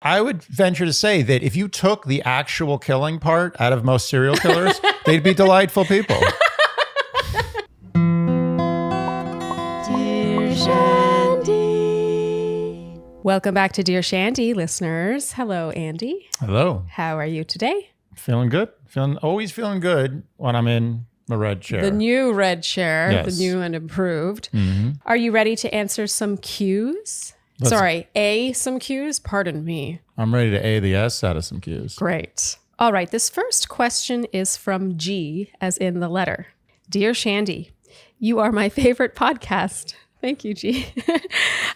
I would venture to say that if you took the actual killing part out of most serial killers, they'd be delightful people. Dear Shandy. Welcome back to Dear Shandy, listeners. Hello, Andy. Hello. How are you today? Feeling good. Always feeling good when I'm in the red chair. The new red chair, Yes. the new and improved. Mm-hmm. Are you ready to answer some cues? Some cues? Pardon me. I'm ready to A the S out of some cues. Great. All right, this first question is from G, as in the letter. Dear Shandy, you are my favorite podcast. Thank you, G.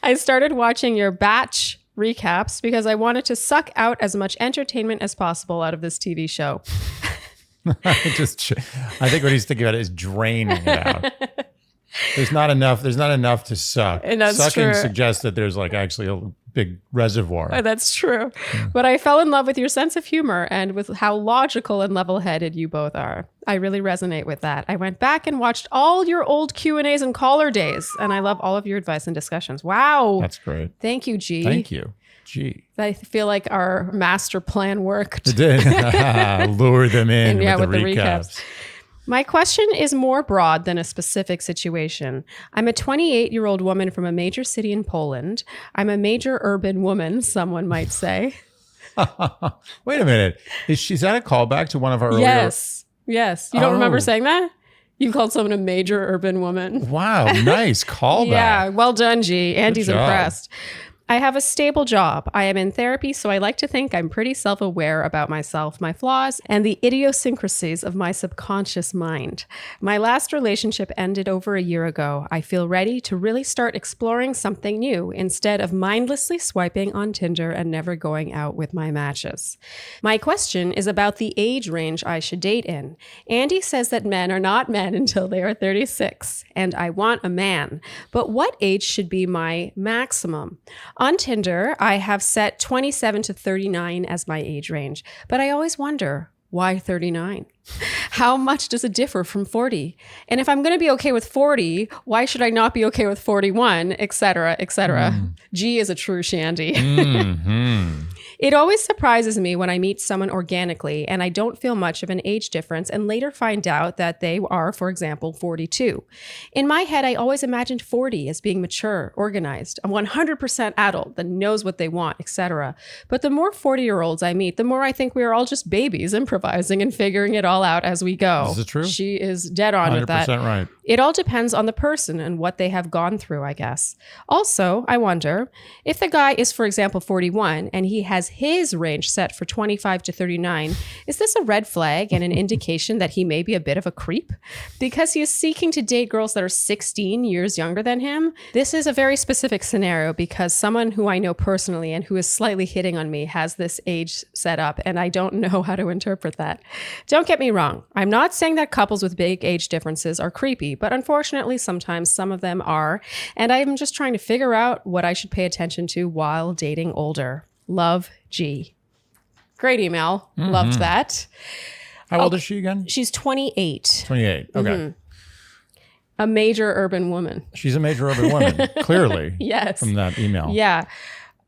I started watching your batch recaps because I wanted to suck out as much entertainment as possible out of this TV show. I think what he's thinking about is draining it out. There's not enough to suck. And that's Sucking true. suggests that there's like actually a big reservoir. Oh, that's true. But I fell in love with your sense of humor and with how logical and level-headed you both are. I really resonate with that. I went back and watched all your old Q&As and caller days, and I love all of your advice and discussions. Wow. That's great. Thank you, G. Thank you. Gee. I feel like our master plan worked. It did. Lure them in with the the recaps. My question is more broad than a specific situation. I'm a 28-year-old woman from a major city in Poland. I'm a major urban woman, someone might say. Wait a minute. Is that a callback to one of our earlier? Yes. You don't remember Oh. saying that? You called someone a major urban woman. Wow, nice callback. Yeah, well done, G. Andy's job. impressed. I have a stable job. I am in therapy, so I like to think I'm pretty self-aware about myself, my flaws, and the idiosyncrasies of my subconscious mind. My last relationship ended over a year ago. I feel ready to really start exploring something new instead of mindlessly swiping on Tinder and never going out with my matches. My question is about the age range I should date in. Andy says that men are not men until they are 36, and I want a man. But what age should be my maximum? On Tinder, I have set 27 to 39 as my age range, but I always wonder, why 39? How much does it differ from 40? And if I'm going to be okay with 40, why should I not be okay with 41, et cetera, et cetera? G is a true Shandy. Mm-hmm. It always surprises me when I meet someone organically and I don't feel much of an age difference and later find out that they are, for example, 42. In my head, I always imagined 40 as being mature, organized, a 100% adult that knows what they want, etc. But the more 40-year-olds I meet, the more I think we are all just babies improvising and figuring it all out as we go. Is it true? She is dead on with that. 100% right. It all depends on the person and what they have gone through, I guess. Also, I wonder, if the guy is, for example, 41 and he has his range set for 25 to 39, is this a red flag and an indication that he may be a bit of a creep? Because he is seeking to date girls that are 16 years younger than him? This is a very specific scenario because someone who I know personally and who is slightly hitting on me has this age set up, and I don't know how to interpret that. Don't get me wrong. I'm not saying that couples with big age differences are creepy, but unfortunately, sometimes some of them are, and I'm just trying to figure out what I should pay attention to while dating older. Love, G. Great email. Loved that. How old is she again? She's 28. 28. Okay. A major urban woman. She's a major urban woman, clearly. Yes. From that email. Yeah.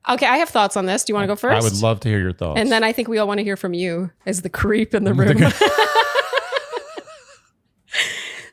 Okay, I have thoughts on this. Do you want to go first? I would love to hear your thoughts. And then I think we all want to hear from you as the creep in the room.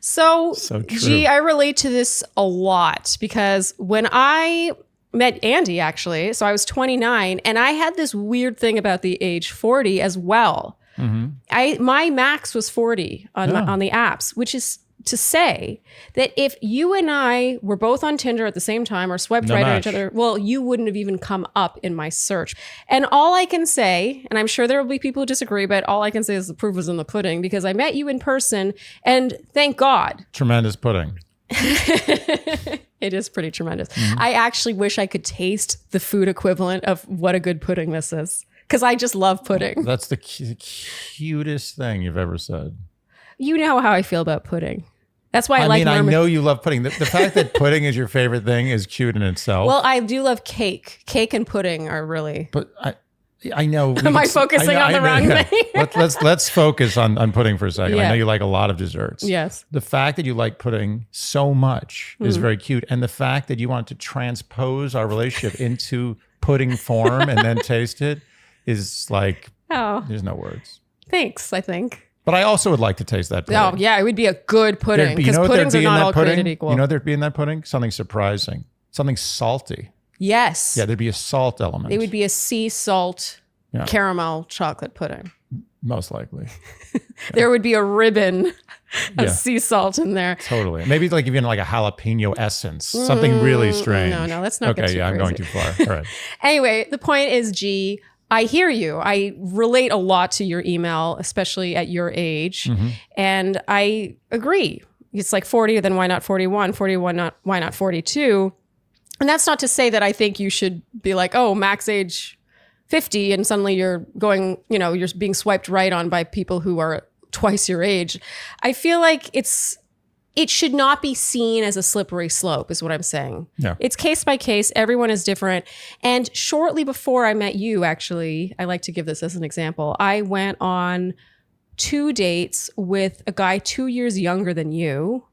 So true. Gee, I relate to this a lot because when I met Andy, actually, so I was 29, and I had this weird thing about the age 40 as well. Mm-hmm. My max was 40 on the apps, which is to say that if you and I were both on Tinder at the same time or swiped right at each other, well, you wouldn't have even come up in my search. And all I can say, and I'm sure there will be people who disagree, but all I can say is the proof was in the pudding because I met you in person and thank God. Tremendous pudding. It is pretty tremendous. Mm-hmm. I actually wish I could taste the food equivalent of what a good pudding this is because I just love pudding. That's the cutest thing you've ever said. You know how I feel about pudding. That's why I know you love pudding. The fact that pudding is your favorite thing is cute in itself. Well, I do love cake. Cake and pudding are really. But I know. Am I focusing on the wrong thing? Let's focus on pudding for a second. Yeah. I know you like a lot of desserts. Yes. The fact that you like pudding so much is very cute, and the fact that you want to transpose our relationship into pudding form and then taste it is like, Oh, there's no words. thanks, I think. But I also would like to taste that pudding. Oh, yeah, it would be a good pudding because puddings are not all created equal. You know there'd be in that pudding? Something surprising. Something salty. Yes. Yeah, there'd be a salt element. It would be a sea salt caramel chocolate pudding. Most likely. There would be a ribbon of sea salt in there. Totally. Maybe like even like a jalapeno essence. Something really strange. No, let's not get too I'm crazy. going too far. All right. Anyway, the point is, G, I hear you. I relate a lot to your email, especially at your age. And I agree. It's like 40, then why not 41? 41, why not 42? And that's not to say that I think you should be like, oh, max age 50, and suddenly you're going, you're being swiped right on by people who are twice your age. I feel like it should not be seen as a slippery slope, is what I'm saying. Yeah. It's case by case. Everyone is different. And shortly before I met you, actually, I like to give this as an example. I went on 2 dates with a guy 2 years younger than you.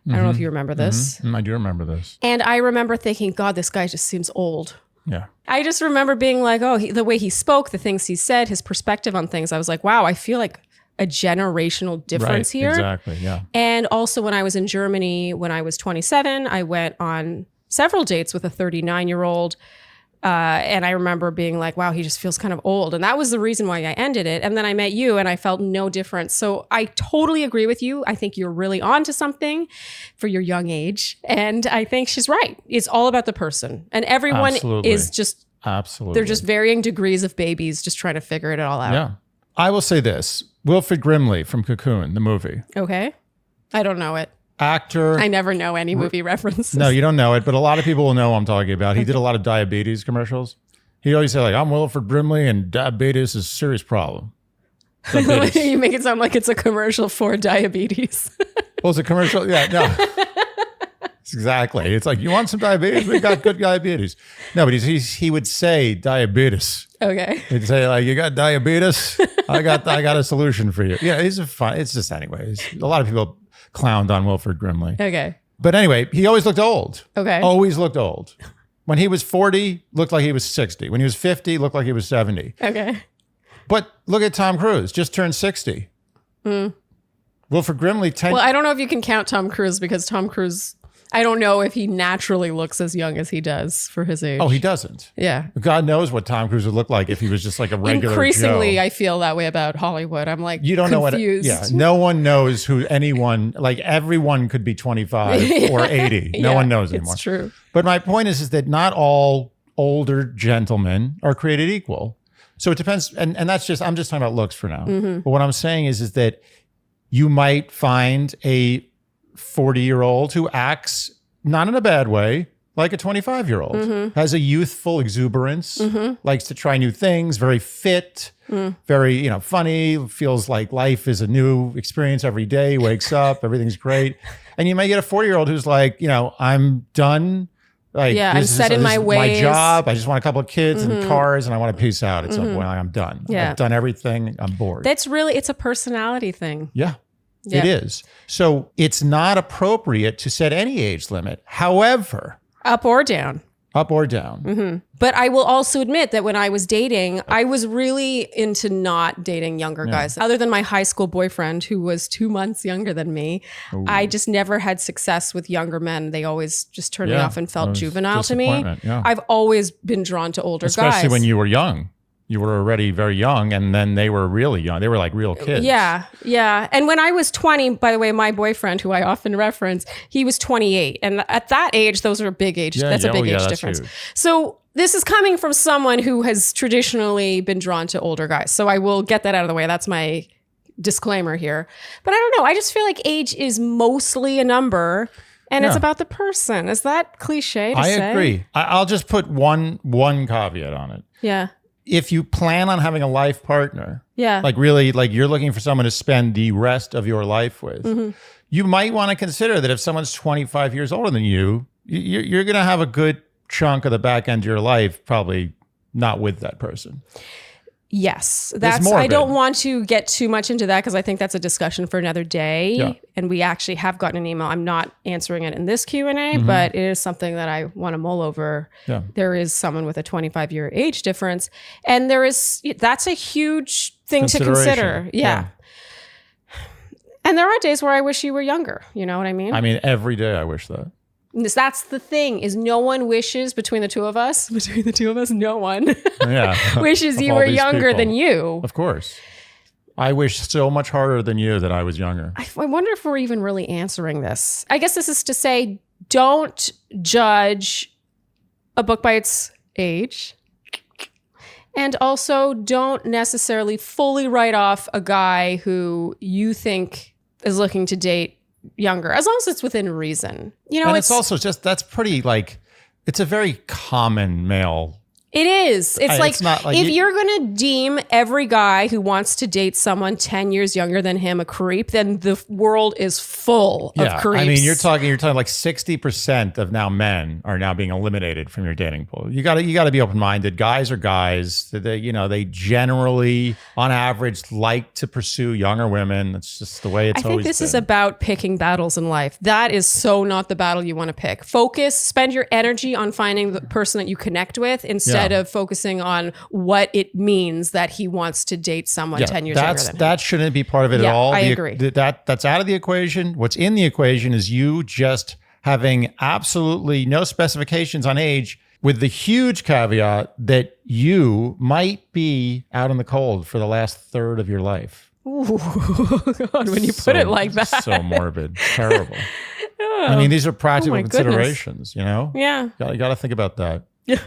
I don't know if you remember this. I do remember this. And I remember thinking, God, this guy just seems old. Yeah. I just remember being like, oh, the way he spoke, the things he said, his perspective on things. I was like, wow, I feel like a generational difference here. Exactly, yeah. And also when I was in Germany, when I was 27, I went on several dates with a 39-year-old. And I remember being like, wow, he just feels kind of old. And that was the reason why I ended it. And then I met you and I felt no difference. So I totally agree with you. I think you're really onto something for your young age. And I think she's right. It's all about the person. And everyone is just, they're just varying degrees of babies just trying to figure it all out. Yeah. I will say this. Wilfred Brimley from Cocoon, the movie. Okay. I don't know it. Actor. I never know any movie references. No, you don't know it, but a lot of people will know what I'm talking about. He did a lot of diabetes commercials. He always said, like, I'm Wilfred Brimley and diabetes is a serious problem. You make it sound like it's a commercial for diabetes. Well, it's a commercial. Yeah, no. Exactly. It's like, you want some diabetes? We got good diabetes. No, but he would say diabetes. Okay. He'd say, like, you got diabetes? I got a solution for you. Yeah, he's a fun. It's just, anyways, a lot of people clowned on Wilfred Brimley. Okay. But anyway, he always looked old. Okay. Always looked old. When he was 40, looked like he was 60. When he was 50, looked like he was 70. Okay. But look at Tom Cruise, just turned 60. Wilfred Brimley, Well, I don't know if you can count Tom Cruise because Tom Cruise, I don't know if he naturally looks as young as he does for his age. Oh, he doesn't. Yeah. God knows what Tom Cruise would look like if he was just like a regular Increasingly, Joe. I feel that way about Hollywood. I'm like, You don't confused. know what. Yeah, no one knows who anyone. Like everyone could be 25 or 80. No one knows anymore. It's true. But my point is that not all older gentlemen are created equal. So it depends, and that's just, I'm just talking about looks for now. But what I'm saying is that you might find a 40-year-old who acts not in a bad way, like a 25-year-old, has a youthful exuberance, likes to try new things, very fit, very, funny, feels like life is a new experience every day, wakes up, everything's great. And you might get a 40-year-old who's like, I'm done. Like, I'm set in my ways. My job. I just want a couple of kids and cars, and I want to peace out at some point. I'm done. Yeah. I've done everything. I'm bored. It's a personality thing. Yeah. It is. So it's not appropriate to set any age limit. However, Up or down. But I will also admit that when I was dating, I was really into not dating younger guys. Other than my high school boyfriend, who was 2 months younger than me, I just never had success with younger men. They always just turned me off and felt juvenile to me. Yeah. I've always been drawn to older guys. Especially when you were young. You were already very young, and then they were really young. They were like real kids. Yeah. And when I was 20, by the way, my boyfriend, who I often reference, he was 28. And at that age, those are big age. That's a big age difference. Huge. So this is coming from someone who has traditionally been drawn to older guys. So I will get that out of the way. That's my disclaimer here. But I don't know. I just feel like age is mostly a number. And it's about the person. Is that cliche to say? I agree. I'll just put one caveat on it. Yeah. If you plan on having a life partner, yeah, like really, like you're looking for someone to spend the rest of your life with, you might want to consider that if someone's 25 years older than you, you're going to have a good chunk of the back end of your life probably not with that person. Yes, It's I morbid. don't want to get too much into that because I think that's a discussion for another day. Yeah. And we actually have gotten an email. I'm not answering it in this Q&A, but it is something that I want to mull over. Yeah. There is someone with a 25-year age difference, and that's a huge thing to consider. Yeah. And there are days where I wish you were younger. You know what I mean? I mean, every day I wish that. That's the thing, is no one wishes between the two of us, no one Yeah. wishes Of you all were these younger people. than you. Of course. I wish so much harder than you that I was younger. I wonder if we're even really answering this. I guess this is to say, don't judge a book by its age. And also don't necessarily fully write off a guy who you think is looking to date younger, as long as it's within reason. You know, And it's also just, that's pretty like, it's a very common male. It is. It's not like if you're going to deem every guy who wants to date someone 10 years younger than him a creep, then the world is full of creeps. I mean, you're talking like 60% of now men are now being eliminated from your dating pool. You got to be open-minded. Guys are guys. They generally, on average, like to pursue younger women. It's just the way it's always been. I think this is about picking battles in life. That is so not the battle you want to pick. Spend your energy on finding the person that you connect with instead of focusing on what it means that he wants to date someone 10 years younger than him. That shouldn't be part of it at all. I agree. That's out of the equation. What's in the equation is you just having absolutely no specifications on age, with the huge caveat that you might be out in the cold for the last third of your life. Ooh, God, when you put it like that. So morbid. Terrible. I mean, these are practical considerations, you know? Yeah. You got to think about that. Yeah.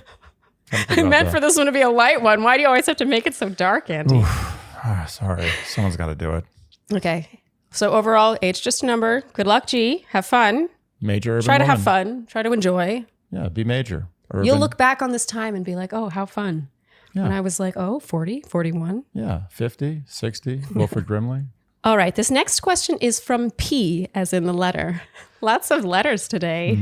I meant for this one to be a light one. Why do you always have to make it so dark, Andy? Sorry. Someone's got to do it. Okay. So overall, age just a number. Good luck, G. Have fun. Major urban Try to woman. have fun. Try to enjoy. Yeah, be major. Urban. You'll look back on this time and be like, oh, how fun. Yeah. And I was like, 40, 41. Yeah, 50, 60, Wilford Brimley. All right. This next question is from P, as in the letter. Lots of letters today.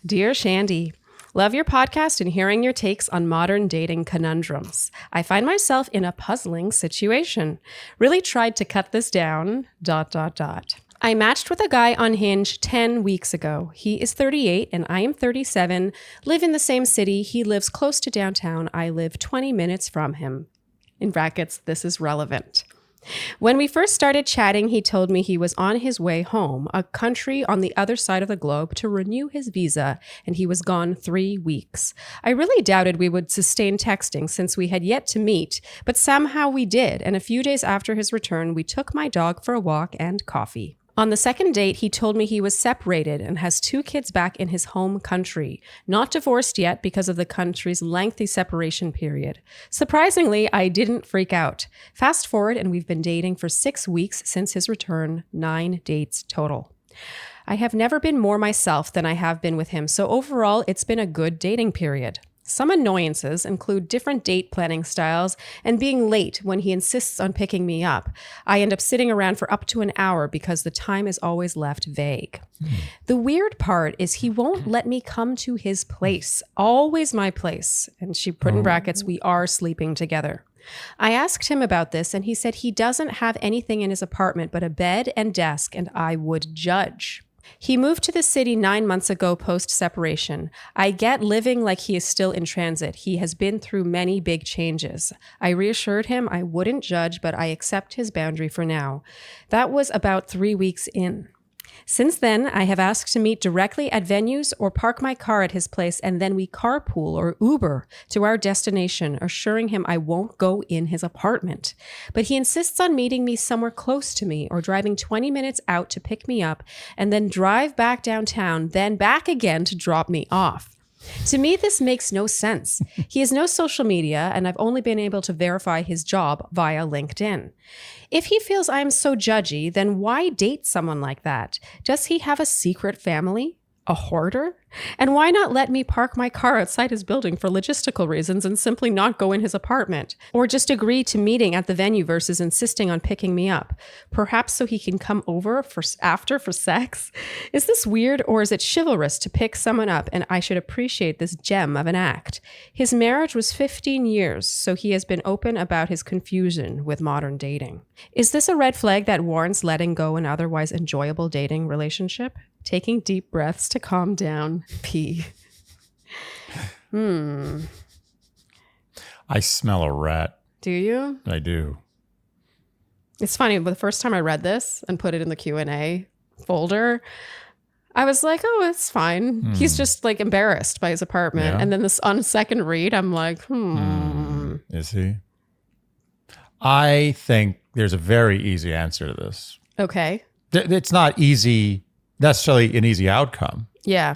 Dear Shandy, love your podcast and hearing your takes on modern dating conundrums. I find myself in a puzzling situation. Really tried to cut this down, ... I matched with a guy on Hinge 10 weeks ago. He is 38 and I am 37, live in the same city. He lives close to downtown. I live 20 minutes from him. In brackets, this is relevant. When we first started chatting, he told me he was on his way home, a country on the other side of the globe, to renew his visa, and he was gone 3 weeks. I really doubted we would sustain texting since we had yet to meet, but somehow we did, and a few days after his return, we took my dog for a walk and coffee. On the second date, he told me he was separated and has 2 kids back in his home country, not divorced yet because of the country's lengthy separation period. Surprisingly, I didn't freak out. Fast forward, and we've been dating for 6 weeks since his return, 9 dates total. I have never been more myself than I have been with him, so overall, it's been a good dating period. Some annoyances include different date planning styles and being late when he insists on picking me up. I end up sitting around for up to an hour because the time is always left vague. The weird part is he won't let me come to his place, always my place. And she put in brackets, we are sleeping together. I asked him about this and he said he doesn't have anything in his apartment but a bed and desk, and I would judge. He moved to the city 9 months ago post-separation. I get living like he is still in transit. He has been through many big changes. I reassured him I wouldn't judge, but I accept his boundary for now. That was about 3 weeks in. Since then, I have asked to meet directly at venues or park my car at his place, and then we carpool or Uber to our destination, assuring him I won't go in his apartment. But he insists on meeting me somewhere close to me or driving 20 minutes out to pick me up and then drive back downtown, then back again to drop me off. To me, this makes no sense. He has no social media, and I've only been able to verify his job via LinkedIn. If he feels I'm so judgy, then why date someone like that? Does he have a secret family? A hoarder? And why not let me park my car outside his building for logistical reasons and simply not go in his apartment? Or just agree to meeting at the venue versus insisting on picking me up? Perhaps so he can come over after for sex? Is this weird, or is it chivalrous to pick someone up and I should appreciate this gem of an act? His marriage was 15 years, so he has been open about his confusion with modern dating. Is this a red flag that warrants letting go an otherwise enjoyable dating relationship? Taking deep breaths to calm down. P. I smell a rat. Do you? I do. It's funny, but the first time I read this and put it in the Q&A folder, I was like, oh, it's fine. He's just like embarrassed by his apartment. Yeah. And then this on second read, I'm like, Is he? I think there's a very easy answer to this. Okay. It's not necessarily an easy outcome, Yeah.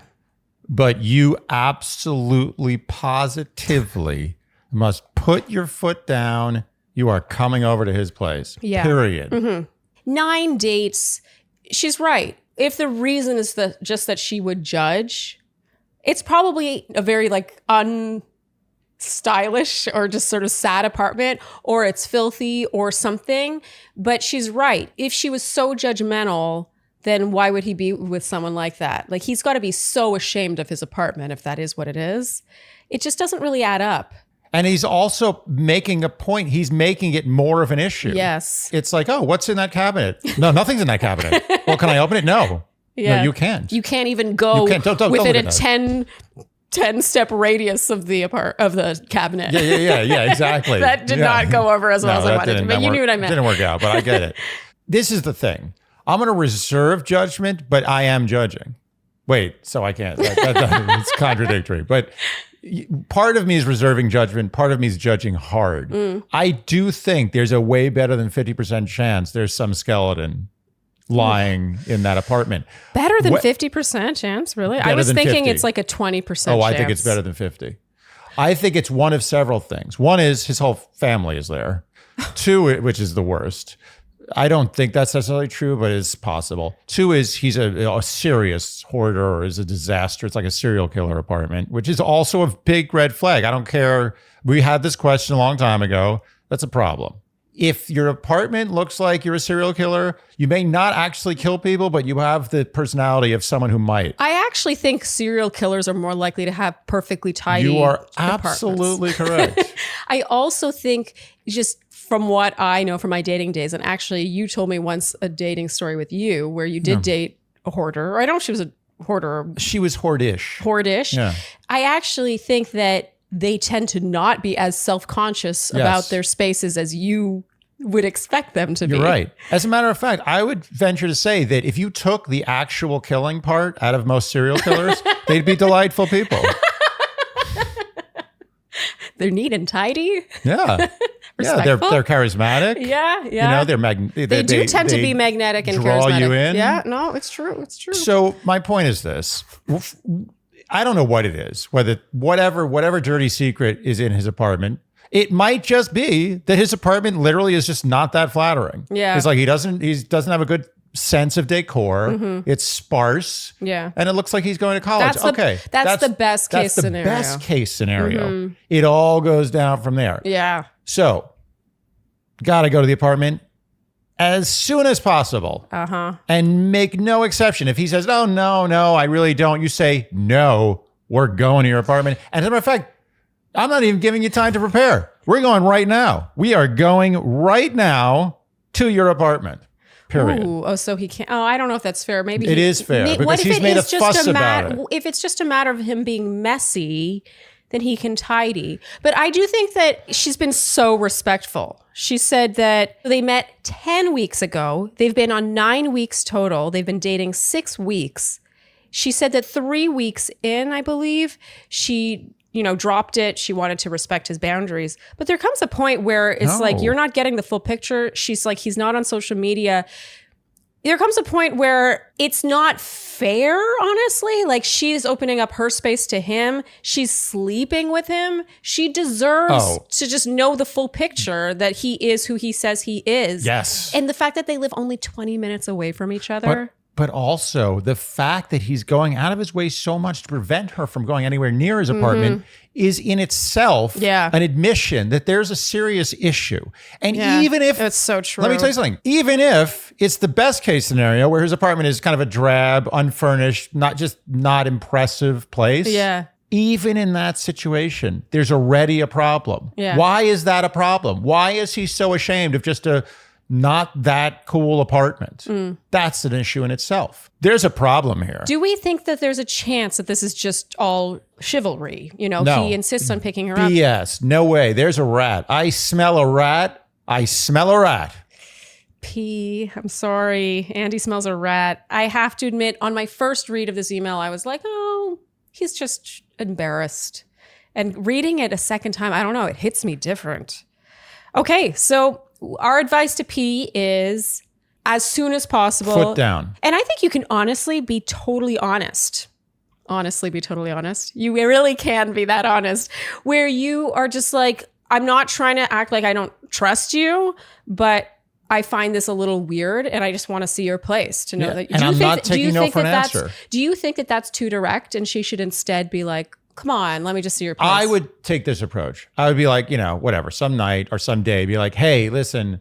but you absolutely, positively must put your foot down. You are coming over to his place. Yeah. Period. 9 dates. She's right. If the reason is just that she would judge, it's probably a very like unstylish or just sort of sad apartment, or it's filthy or something. But she's right. If she was so judgmental, then why would he be with someone like that? Like, he's got to be so ashamed of his apartment if that is what it is. It just doesn't really add up. And he's also making a point. He's making it more of an issue. Yes. It's like, oh, what's in that cabinet? No, nothing's in that cabinet. Well, can I open it? No. Yeah. No, you can't. You can't even go Don't within look a at 10-step radius of the cabinet. Yeah, exactly. That did not go over as well as I wanted to, but you knew what I meant. Didn't work out, but I get it. This is the thing. I'm going to reserve judgment, but I am judging. Wait, so I can't. It's contradictory. But part of me is reserving judgment. Part of me is judging hard. I do think there's a way better than 50% chance there's some skeleton lying in that apartment. Better than 50% chance, really? I was thinking 50. It's like a 20% chance. Oh, I think it's better than 50. I think it's one of several things. One is his whole family is there. Two, which is the worst. I don't think that's necessarily true, but it's possible. Two is he's a serious hoarder or is a disaster. It's like a serial killer apartment, which is also a big red flag. I don't care. We had this question a long time ago. That's a problem. If your apartment looks like you're a serial killer, you may not actually kill people, but you have the personality of someone who might. I actually think serial killers are more likely to have perfectly tidy You are apartments. Absolutely correct. I also think, just from what I know from my dating days, and actually you told me once a dating story with you where you did date a hoarder. Or I don't know if she was a hoarder. She was hoardish. Hoardish. Yeah. I actually think that they tend to not be as self-conscious about their spaces as you would expect them to be. You're right. As a matter of fact, I would venture to say that if you took the actual killing part out of most serial killers, they'd be delightful people. They're neat and tidy. Yeah. Yeah, they're charismatic. Yeah. You know, they do tend to be magnetic and draw charismatic. You in. Yeah, no, it's true. It's true. So my point is this. I don't know what it is, whatever dirty secret is in his apartment. It might just be that his apartment literally is just not that flattering. Yeah. It's like he doesn't have a good sense of decor. Mm-hmm. It's sparse. Yeah. And it looks like he's going to college. That's the best case scenario. That's the best case scenario. Mm-hmm. It all goes down from there. Yeah. So, got to go to the apartment as soon as possible. Uh-huh. And make no exception. If he says, oh, no, I really don't, you say, no, we're going to your apartment. And as a matter of fact, I'm not even giving you time to prepare. We're going right now. We are going right now to your apartment. Period. Ooh, oh, so he can't. Oh, I don't know if that's fair. Maybe it is fair because he's made a fuss about it. If it's just a matter of him being messy, then he can tidy. But I do think that she's been so respectful. She said that they met 10 weeks ago. They've been on 9 weeks total. They've been dating 6 weeks. She said that 3 weeks in, I believe, she dropped it. She wanted to respect his boundaries. But there comes a point where it's like, you're not getting the full picture. She's like, he's not on social media. There comes a point where it's not fair, honestly. Like, she's opening up her space to him. She's sleeping with him. She deserves to just know the full picture that he is who he says he is. Yes. And the fact that they live only 20 minutes away from each other. But also the fact that he's going out of his way so much to prevent her from going anywhere near his apartment is in itself an admission that there's a serious issue. And even if it's so true. Let me tell you something. Even if it's the best case scenario where his apartment is kind of a drab, unfurnished, not impressive place. Yeah. Even in that situation, there's already a problem. Yeah. Why is that a problem? Why is he so ashamed of just a not that cool apartment? That's an issue in itself. There's a problem here. Do we think that there's a chance that this is just all chivalry? No. He insists on picking her up. BS. No way. There's a rat. I smell a rat. I smell a rat. I'm sorry. Andy smells a rat. I have to admit, on my first read of this email, I was like, oh, he's just embarrassed. And reading it a second time, I don't know, it hits me different. Okay, so our advice to P is as soon as possible. Foot down. And I think you can honestly be totally honest. Honestly, be totally honest. You really can be that honest, where you are just like, I'm not trying to act like I don't trust you, but I find this a little weird and I just want to see your place to know that. And I'm not taking no for an answer. Do you think that that's too direct and she should instead be like, come on, let me just see your place? I would take this approach. I would be like, whatever, some night or some day, be like, hey, listen,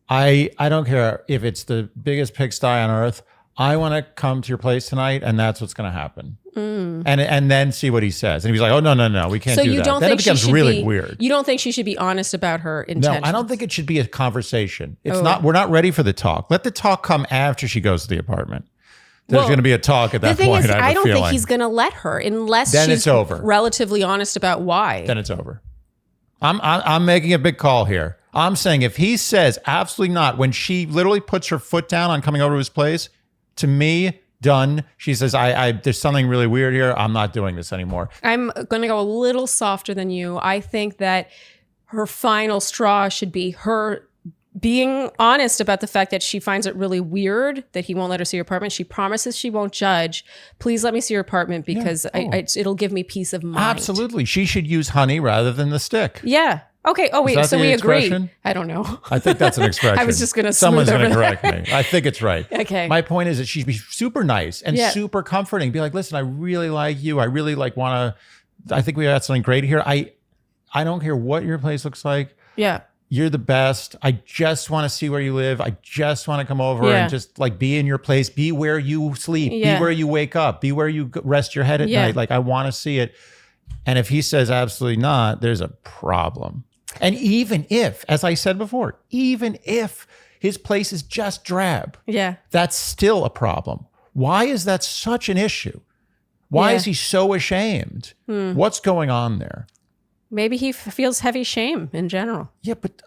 I don't care if it's the biggest pigsty on earth. I want to come to your place tonight, and that's what's going to happen. And then see what he says. And he's like, oh, no, we can't do that. You don't then think it becomes really weird. You don't think she should be honest about her intentions? No, I don't think it should be a conversation. It's not. We're not ready for the talk. Let the talk come after she goes to the apartment. There's going to be a talk at that point. The thing is, I don't think he's going to let her unless she's relatively honest about why. Then it's over. I'm making a big call here. I'm saying if he says absolutely not, when she literally puts her foot down on coming over to his place, to me, done. She says, I there's something really weird here. I'm not doing this anymore. I'm going to go a little softer than you. I think that her final straw should be her being honest about the fact that she finds it really weird that he won't let her see her apartment. She promises she won't judge. Please let me see your apartment because it'll give me peace of mind. Absolutely. She should use honey rather than the stick. Yeah. Okay. Oh, wait. So we agree. I don't know. I think that's an expression. I was just going to Someone's going to correct me. I think it's right. Okay. My point is that she'd be super nice and super comforting. Be like, listen, I really like you. I really want to, I think we got something great here. I don't care what your place looks like. Yeah. You're the best. I just want to see where you live. I just want to come over and just like be in your place, be where you sleep, be where you wake up, be where you rest your head at night. Like I want to see it. And if he says absolutely not, there's a problem. And even if, as I said before, even if his place is just drab, that's still a problem. Why is that such an issue? Why is he so ashamed? What's going on there? Maybe he feels heavy shame in general. Yeah, but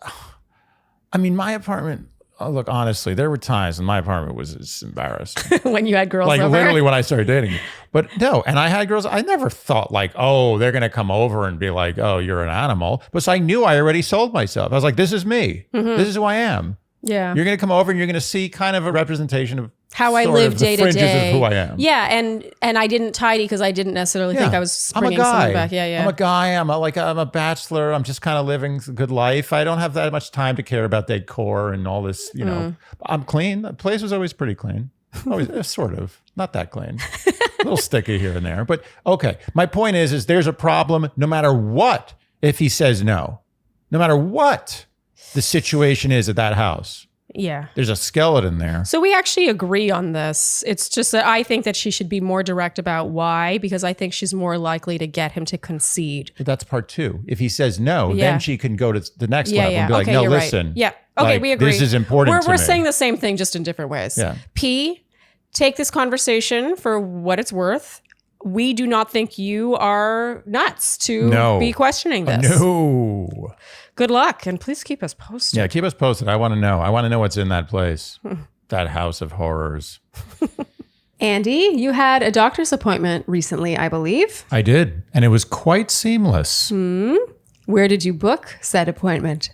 I mean, my apartment, look, honestly, there were times when my apartment was just embarrassed. When you had girls over? Like literally when I started dating. But no, and I had girls, I never thought like, oh, they're going to come over and be like, oh, you're an animal. But so I knew I already sold myself. I was like, this is me. This is who I am. Yeah. You're going to come over and you're going to see kind of a representation of how I live day to day. Of who I am. Yeah, and I didn't tidy because I didn't necessarily think I was bringing something back. Yeah. I'm a guy. I'm a bachelor. I'm just kind of living a good life. I don't have that much time to care about decor and all this. You know, I'm clean. The place was always pretty clean. Always, sort of, not that clean. A little sticky here and there. But okay, my point is there's a problem no matter what. If he says no matter what the situation is at that house. Yeah. There's a skeleton there. So we actually agree on this. It's just that I think that she should be more direct about why, because I think she's more likely to get him to concede. But that's part two. If he says no, then she can go to the next level and be like, no, listen. Right. Yeah. Okay, we agree. This is important to me. We're saying the same thing, just in different ways. Yeah. P, take this conversation for what it's worth. We do not think you are nuts to be questioning this. No. Good luck, and please keep us posted. Yeah, keep us posted. I want to know. I want to know what's in that place, that house of horrors. Andy, you had a doctor's appointment recently, I believe. I did, and it was quite seamless. Where did you book said appointment?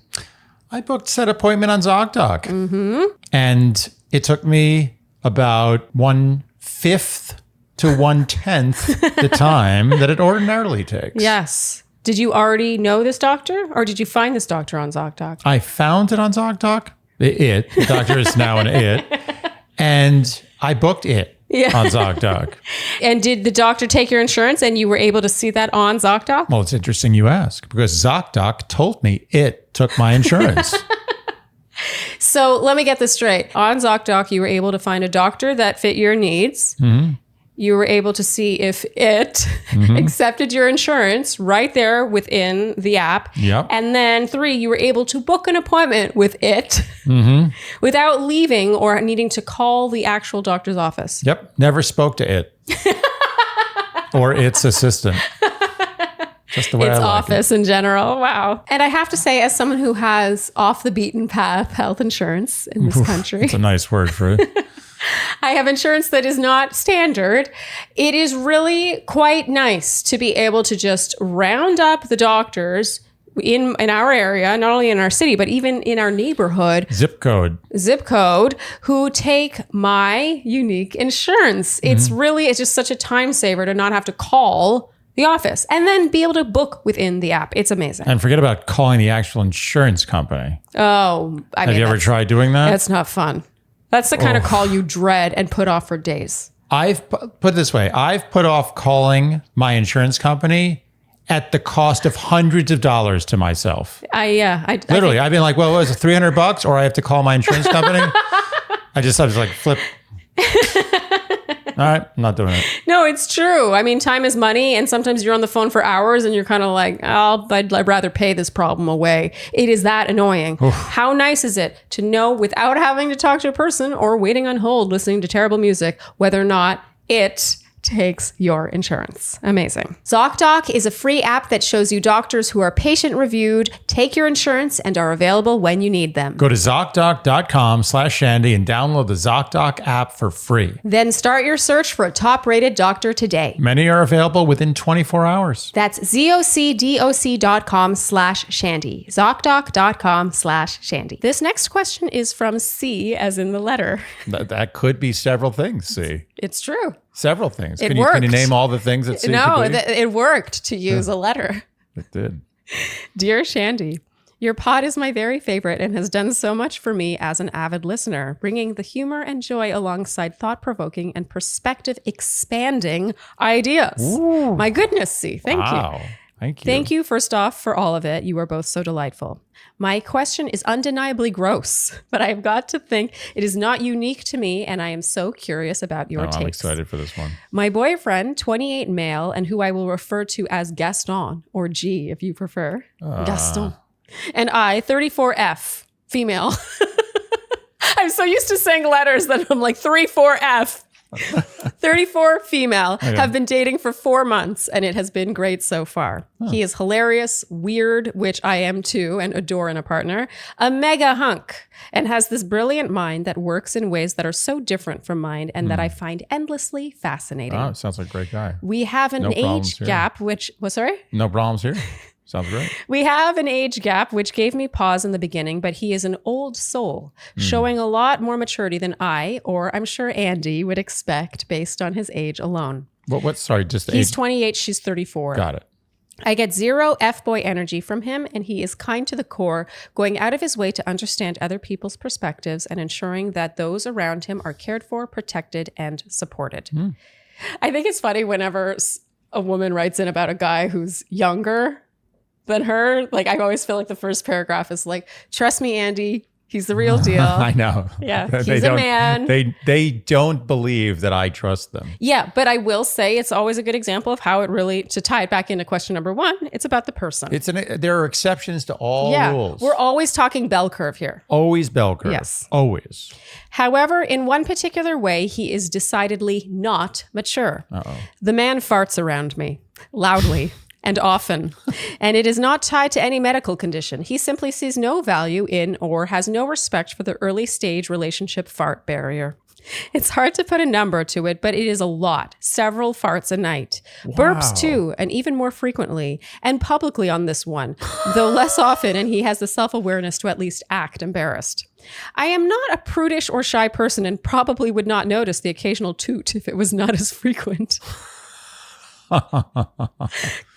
I booked said appointment on ZocDoc. And it took me about 1/5 to 1/10 the time that it ordinarily takes. Yes. Did you already know this doctor, or did you find this doctor on ZocDoc? I found it on ZocDoc. The doctor is now an it. And I booked it Yeah. on ZocDoc. And did the doctor take your insurance and you were able to see that on ZocDoc? Well, it's interesting you ask because ZocDoc told me it took my insurance. So let me get this straight. On ZocDoc, you were able to find a doctor that fit your needs. Mm-hmm. You were able to see if it accepted your insurance right there within the app. Yep. And then 3, you were able to book an appointment with it without leaving or needing to call the actual doctor's office. Yep. Never spoke to it or its assistant. Just the way Its I like office in general. Wow. And I have to say, as someone who has off the beaten path health insurance in this country, It's a nice word for it. I have insurance that is not standard. It is really quite nice to be able to just round up the doctors in our area, not only in our city, but even in our neighborhood, Zip code. who take my unique insurance. It's just such a time saver to not have to call the office and then be able to book within the app. It's amazing. And forget about calling the actual insurance company. Oh, Have you ever tried doing that? That's not fun. That's the kind of call you dread and put off for days. I've put it this way. I've put off calling my insurance company at the cost of hundreds of dollars to myself. Literally, I've been like, well, what was it, $300 or I have to call my insurance company? I was like, flip. All right, I'm not doing it. No, it's true. I mean, time is money, and sometimes you're on the phone for hours and you're kind of like, I'd rather pay this problem away. It is that annoying. How nice is it to know without having to talk to a person or waiting on hold, listening to terrible music, whether or not it takes your insurance. Amazing. ZocDoc is a free app that shows you doctors who are patient reviewed, take your insurance, and are available when you need them. Go to ZocDoc.com/Shandy and download the ZocDoc app for free. Then start your search for a top-rated doctor today. Many are available within 24 hours. That's ZocDoc.com/Shandy. ZocDoc.com/Shandy. This next question is from C, as in the letter. That could be several things, see. It's true. Several things. It Can worked. you name all the things that C No, could be? it worked to use a letter. It did. Dear Shandy, your pod is my very favorite and has done so much for me as an avid listener, bringing the humor and joy alongside thought-provoking and perspective-expanding ideas. Ooh. My goodness, C. Thank you. Wow. Thank you. Thank you, first off, for all of it. You are both so delightful. My question is undeniably gross, but I have got to think it is not unique to me, and I am so curious about your takes. I'm excited for this one. My boyfriend, 28 male, and who I will refer to as Gaston, or G if you prefer. Gaston. And I, 34F, female. I'm so used to saying letters that I'm like 34F. 34 female, have been dating for 4 months, and it has been great so far. He is hilarious, weird, which I am too, and adore in a partner, a mega hunk, and has this brilliant mind that works in ways that are so different from mine and that I find endlessly fascinating. Oh, sounds like a great guy. We have an age gap, which, sorry? No problems here. Sounds great. We have an age gap, which gave me pause in the beginning, but he is an old soul, showing a lot more maturity than I, or I'm sure Andy, would expect based on his age alone. Sorry, just He's age. 28, she's 34. Got it. I get zero F-boy energy from him, and he is kind to the core, going out of his way to understand other people's perspectives and ensuring that those around him are cared for, protected, and supported. I think it's funny whenever a woman writes in about a guy who's younger than her. Like, I always feel like the first paragraph is like, trust me, Andy, he's the real deal. I know. Yeah, he's a man. They don't believe that I trust them. Yeah, but I will say it's always a good example of how it really, to tie it back into question number 1, it's about the person. There are exceptions to all rules. We're always talking bell curve here. Always bell curve. Yes. Always. However, in one particular way, he is decidedly not mature. The man farts around me loudly. And often. And it is not tied to any medical condition. He simply sees no value in or has no respect for the early stage relationship fart barrier. It's hard to put a number to it, but it is a lot. Several farts a night. Wow. Burps too, and even more frequently. And publicly on this one, though less often, and he has the self-awareness to at least act embarrassed. I am not a prudish or shy person and probably would not notice the occasional toot if it was not as frequent.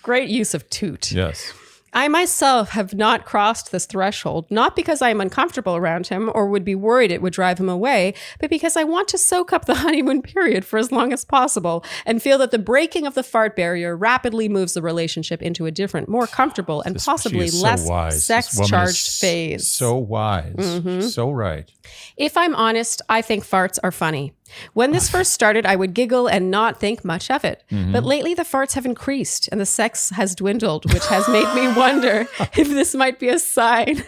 Great use of toot. Yes. I myself have not crossed this threshold, not because I am uncomfortable around him or would be worried it would drive him away, but because I want to soak up the honeymoon period for as long as possible and feel that the breaking of the fart barrier rapidly moves the relationship into a different, more comfortable and possibly less sex-charged phase. So wise. So right. If I'm honest, I think farts are funny. When this first started, I would giggle and not think much of it. But lately the farts have increased and the sex has dwindled, which has made me wonder if this might be a sign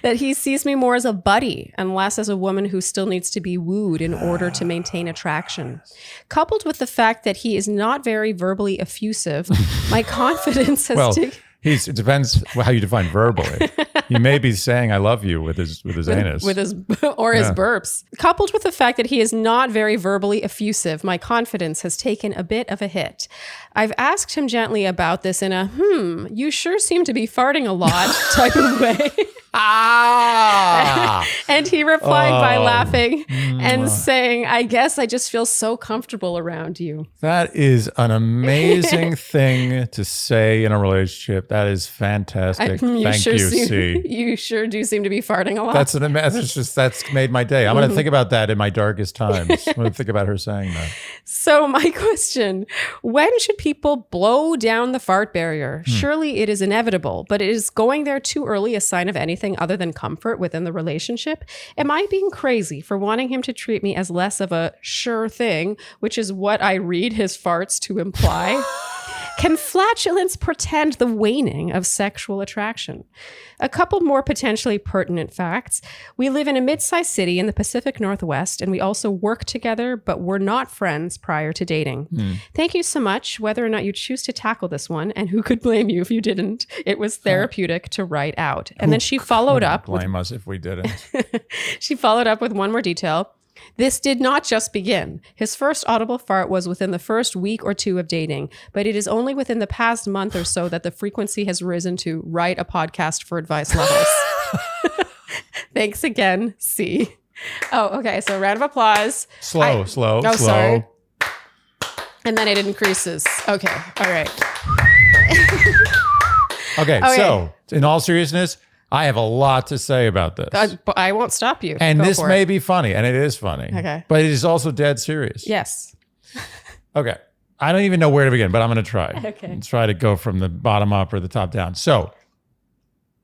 that he sees me more as a buddy and less as a woman who still needs to be wooed in order to maintain attraction. Coupled with the fact that he is not very verbally effusive, my confidence has it depends how you define verbally. He may be saying "I love you" with his anus, his burps. Coupled with the fact that he is not very verbally effusive, my confidence has taken a bit of a hit. I've asked him gently about this in a you sure seem to be farting a lot type of way. And he replied by laughing and saying, I guess I just feel so comfortable around you. That is an amazing thing to say in a relationship. That is fantastic. Thank you, C. You sure do seem to be farting a lot. That's made my day. I'm going to think about that in my darkest times. I'm going to think about her saying that. So my question, when should people blow down the fart barrier? Surely it is inevitable, but is going there too early a sign of anything other than comfort within the relationship? Am I being crazy for wanting him to treat me as less of a sure thing, which is what I read his farts to imply? Can flatulence portend the waning of sexual attraction? A couple more potentially pertinent facts. We live in a mid-sized city in the Pacific Northwest, and we also work together, but we're not friends prior to dating. Thank you so much. Whether or not you choose to tackle this one, and who could blame you if you didn't, it was therapeutic to write out. And then she followed up. Blame us if we didn't. She followed up with one more detail. This did not just begin. His first audible fart was within the first week or two of dating, but it is only within the past month or so that the frequency has risen to write a podcast for advice levels. Thanks again, C. Oh, okay. So round of applause. Slow. Sorry. And then it increases. Okay. All right. Okay. So in all seriousness, I have a lot to say about this. But I won't stop you. And this may be funny, and it is funny. Okay. But it is also dead serious. Yes. Okay. I don't even know where to begin, but I'm going to try. Okay. Try to go from the bottom up or the top down. So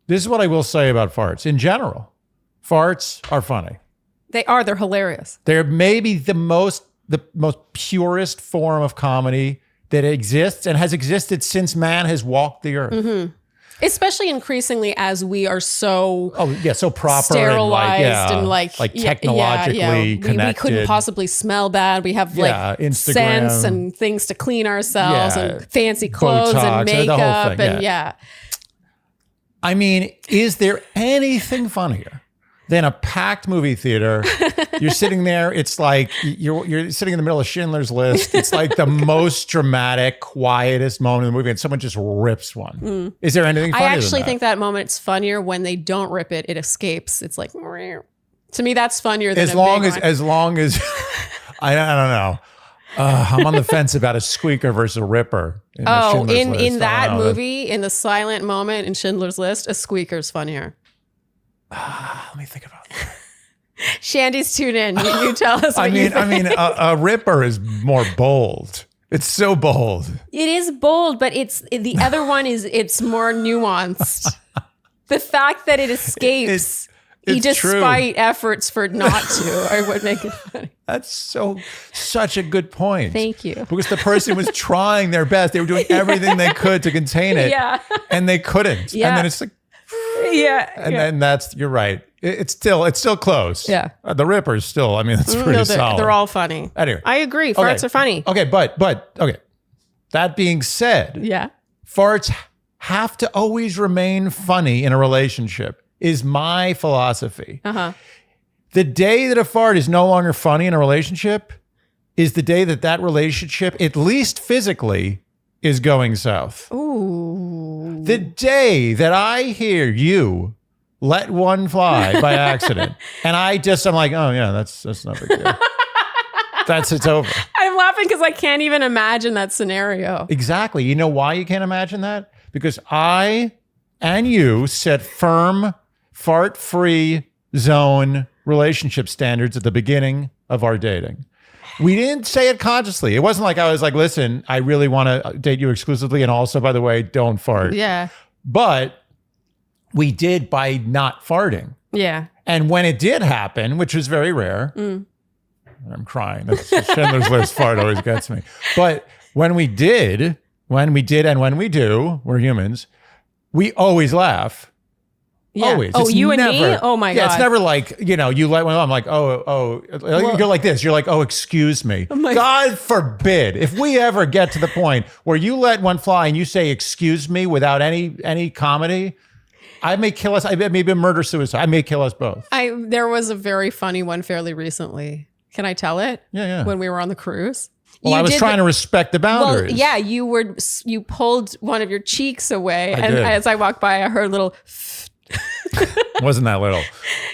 this is what I will say about farts. In general, farts are funny. They are. They're hilarious. They're maybe the most purest form of comedy that exists and has existed since man has walked the earth. Especially increasingly as we are so so proper sterilized and like technologically connected. We couldn't possibly smell bad. We have Instagram, scents and things to clean ourselves and fancy clothes Botox, and makeup and I mean, is there anything funnier than a packed movie theater? You're sitting there. It's like you're sitting in the middle of Schindler's List. It's like the most dramatic, quietest moment in the movie, and someone just rips one. Is there anything funnier? I actually think that moment's funnier when they don't rip it. It escapes. It's like, to me, that's funnier than as long as I don't know. I'm on the fence about a squeaker versus a ripper. In that movie, in the silent moment in Schindler's List, a squeaker's funnier. Let me think about that. Shandy's tune in. You tell us. I mean, a ripper is more bold. It's so bold. It is bold, but the other one it's more nuanced. The fact that it escapes, despite efforts for not to, I would make it funny. That's such a good point. Thank you. Because the person was trying their best. They were doing everything they could to contain it. Yeah. And they couldn't. Yeah. And then it's like, and then you're right. It's still close. Yeah. The Ripper's still, it's pretty solid. They're all funny. Anyway. I agree. Farts are funny. Okay, but okay. That being said, farts have to always remain funny in a relationship is my philosophy. The day that a fart is no longer funny in a relationship is the day that relationship, at least physically, is going south. Ooh. The day that I hear you let one fly by accident, and I'm like, oh yeah, that's not big deal. It's over. I'm laughing because I can't even imagine that scenario. Exactly. You know why you can't imagine that? Because I and you set firm fart-free zone relationship standards at the beginning of our dating. We didn't say it consciously. It wasn't like I was like, listen, I really want to date you exclusively. And also, by the way, don't fart. Yeah. But we did by not farting. Yeah. And when it did happen, which was very rare, I'm crying. That's Schindler's List fart always gets me. But when we did, and when we do, we're humans, we always laugh. Yeah. Always. Oh, It's you and never, me? Oh my God. Yeah, it's never like, you let one, I'm like, you're like this. You're like, oh, excuse me. God forbid. If we ever get to the point where you let one fly and you say, excuse me, without any comedy, I may kill us. I may be murder-suicide. I may kill us both. There was a very funny one fairly recently. Can I tell it? Yeah. When we were on the cruise. Well, I was trying to respect the boundaries. Well, yeah, you pulled one of your cheeks away. I and did. as I walked by, I heard a little... Wasn't that little.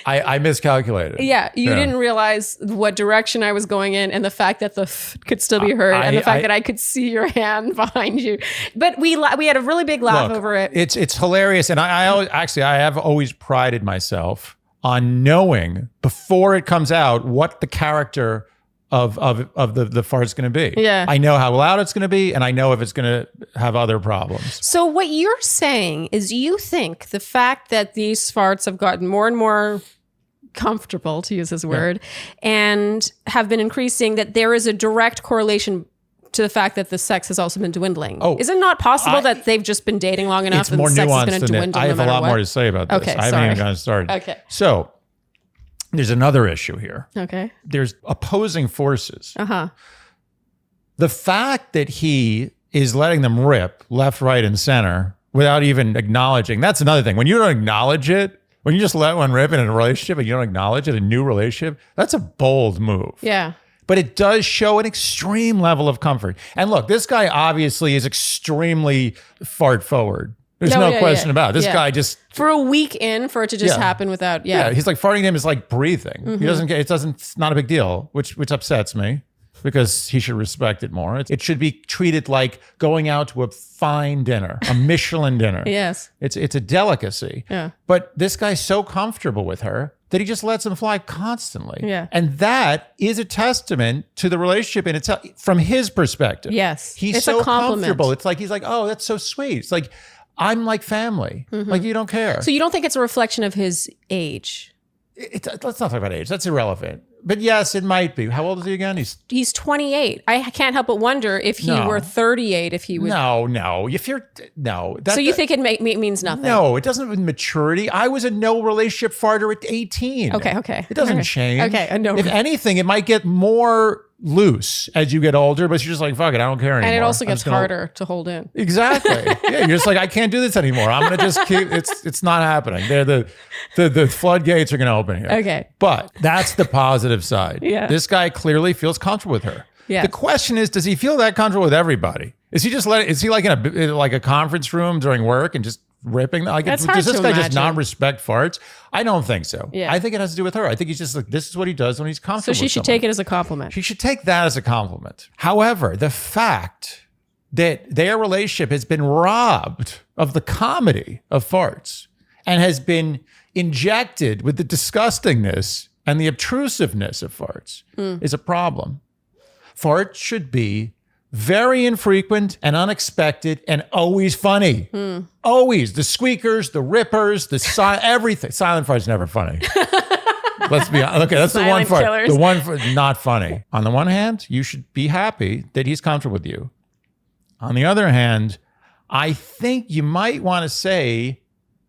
I miscalculated. Yeah, you didn't realize what direction I was going in, and the fact that the could still be heard, and the fact that I could see your hand behind you. But we had a really big laugh over it. It's hilarious, and I have always prided myself on knowing before it comes out what the character of the fart's going to be. Yeah. I know how loud it's going to be, and I know if it's going to have other problems. So what you're saying is you think the fact that these farts have gotten more and more comfortable, to use his word, and have been increasing, that there is a direct correlation to the fact that the sex has also been dwindling. Oh, is it not possible that they've just been dating long enough and sex is going to dwindle? I have a lot more to say about this. Okay, I haven't even gotten started. Okay. So there's another issue here. Okay. There's opposing forces. Uh-huh. The fact that he is letting them rip left, right, and center without even acknowledging, that's another thing. When you don't acknowledge it, when you just let one rip in a relationship and you don't acknowledge it, a new relationship, that's a bold move. Yeah. But it does show an extreme level of comfort. And look, this guy obviously is extremely fart forward. There's no question about it. This guy just... For a week in, for it to just happen without... Yeah, he's like, farting to him is like breathing. He doesn't get... It's not a big deal, which upsets me because he should respect it more. It should be treated like going out to a fine dinner, a Michelin dinner. Yes. It's a delicacy. Yeah. But this guy's so comfortable with her that he just lets him fly constantly. Yeah. And that is a testament to the relationship in itself from his perspective. Yes. He's It's so a compliment. comfortable. It's like, he's like, oh, that's so sweet. It's like, I'm like family. Like, you don't care. So you don't think it's a reflection of his age? Let's not talk about age. That's irrelevant. But yes, it might be. How old is he again? He's 28. I can't help but wonder if he were 38, if he was... No. If you're... No. So you think it means nothing? No, it doesn't with maturity. I was a no relationship farter at 18. Okay. It doesn't change. Okay. If anything, it might get more loose as you get older, but you're just like, fuck it, I don't care anymore. And it also gets harder to hold in. Exactly. Yeah, you're just like, I can't do this anymore. I'm gonna just keep. It's not happening. The floodgates are gonna open here. Okay. But that's the positive side. Yeah. This guy clearly feels comfortable with her. Yeah. The question is, does he feel that comfortable with everybody? Is he like in a conference room during work and just ripping? Like, That's does this hard to guy imagine. just not respect farts? I don't think so. Yeah. I think it has to do with her. I think he's just like, this is what he does when he's comfortable. So she should take it as a compliment. She should take that as a compliment. However, the fact that their relationship has been robbed of the comedy of farts and has been injected with the disgustingness and the obtrusiveness of farts is a problem. Farts should be very infrequent and unexpected and always funny. Always. The squeakers, the rippers, everything. Silent farts never funny. Let's be honest. Okay, that's Silent the one killers. fart. The one fart, not funny. On the one hand, you should be happy that he's comfortable with you. On the other hand, I think you might want to say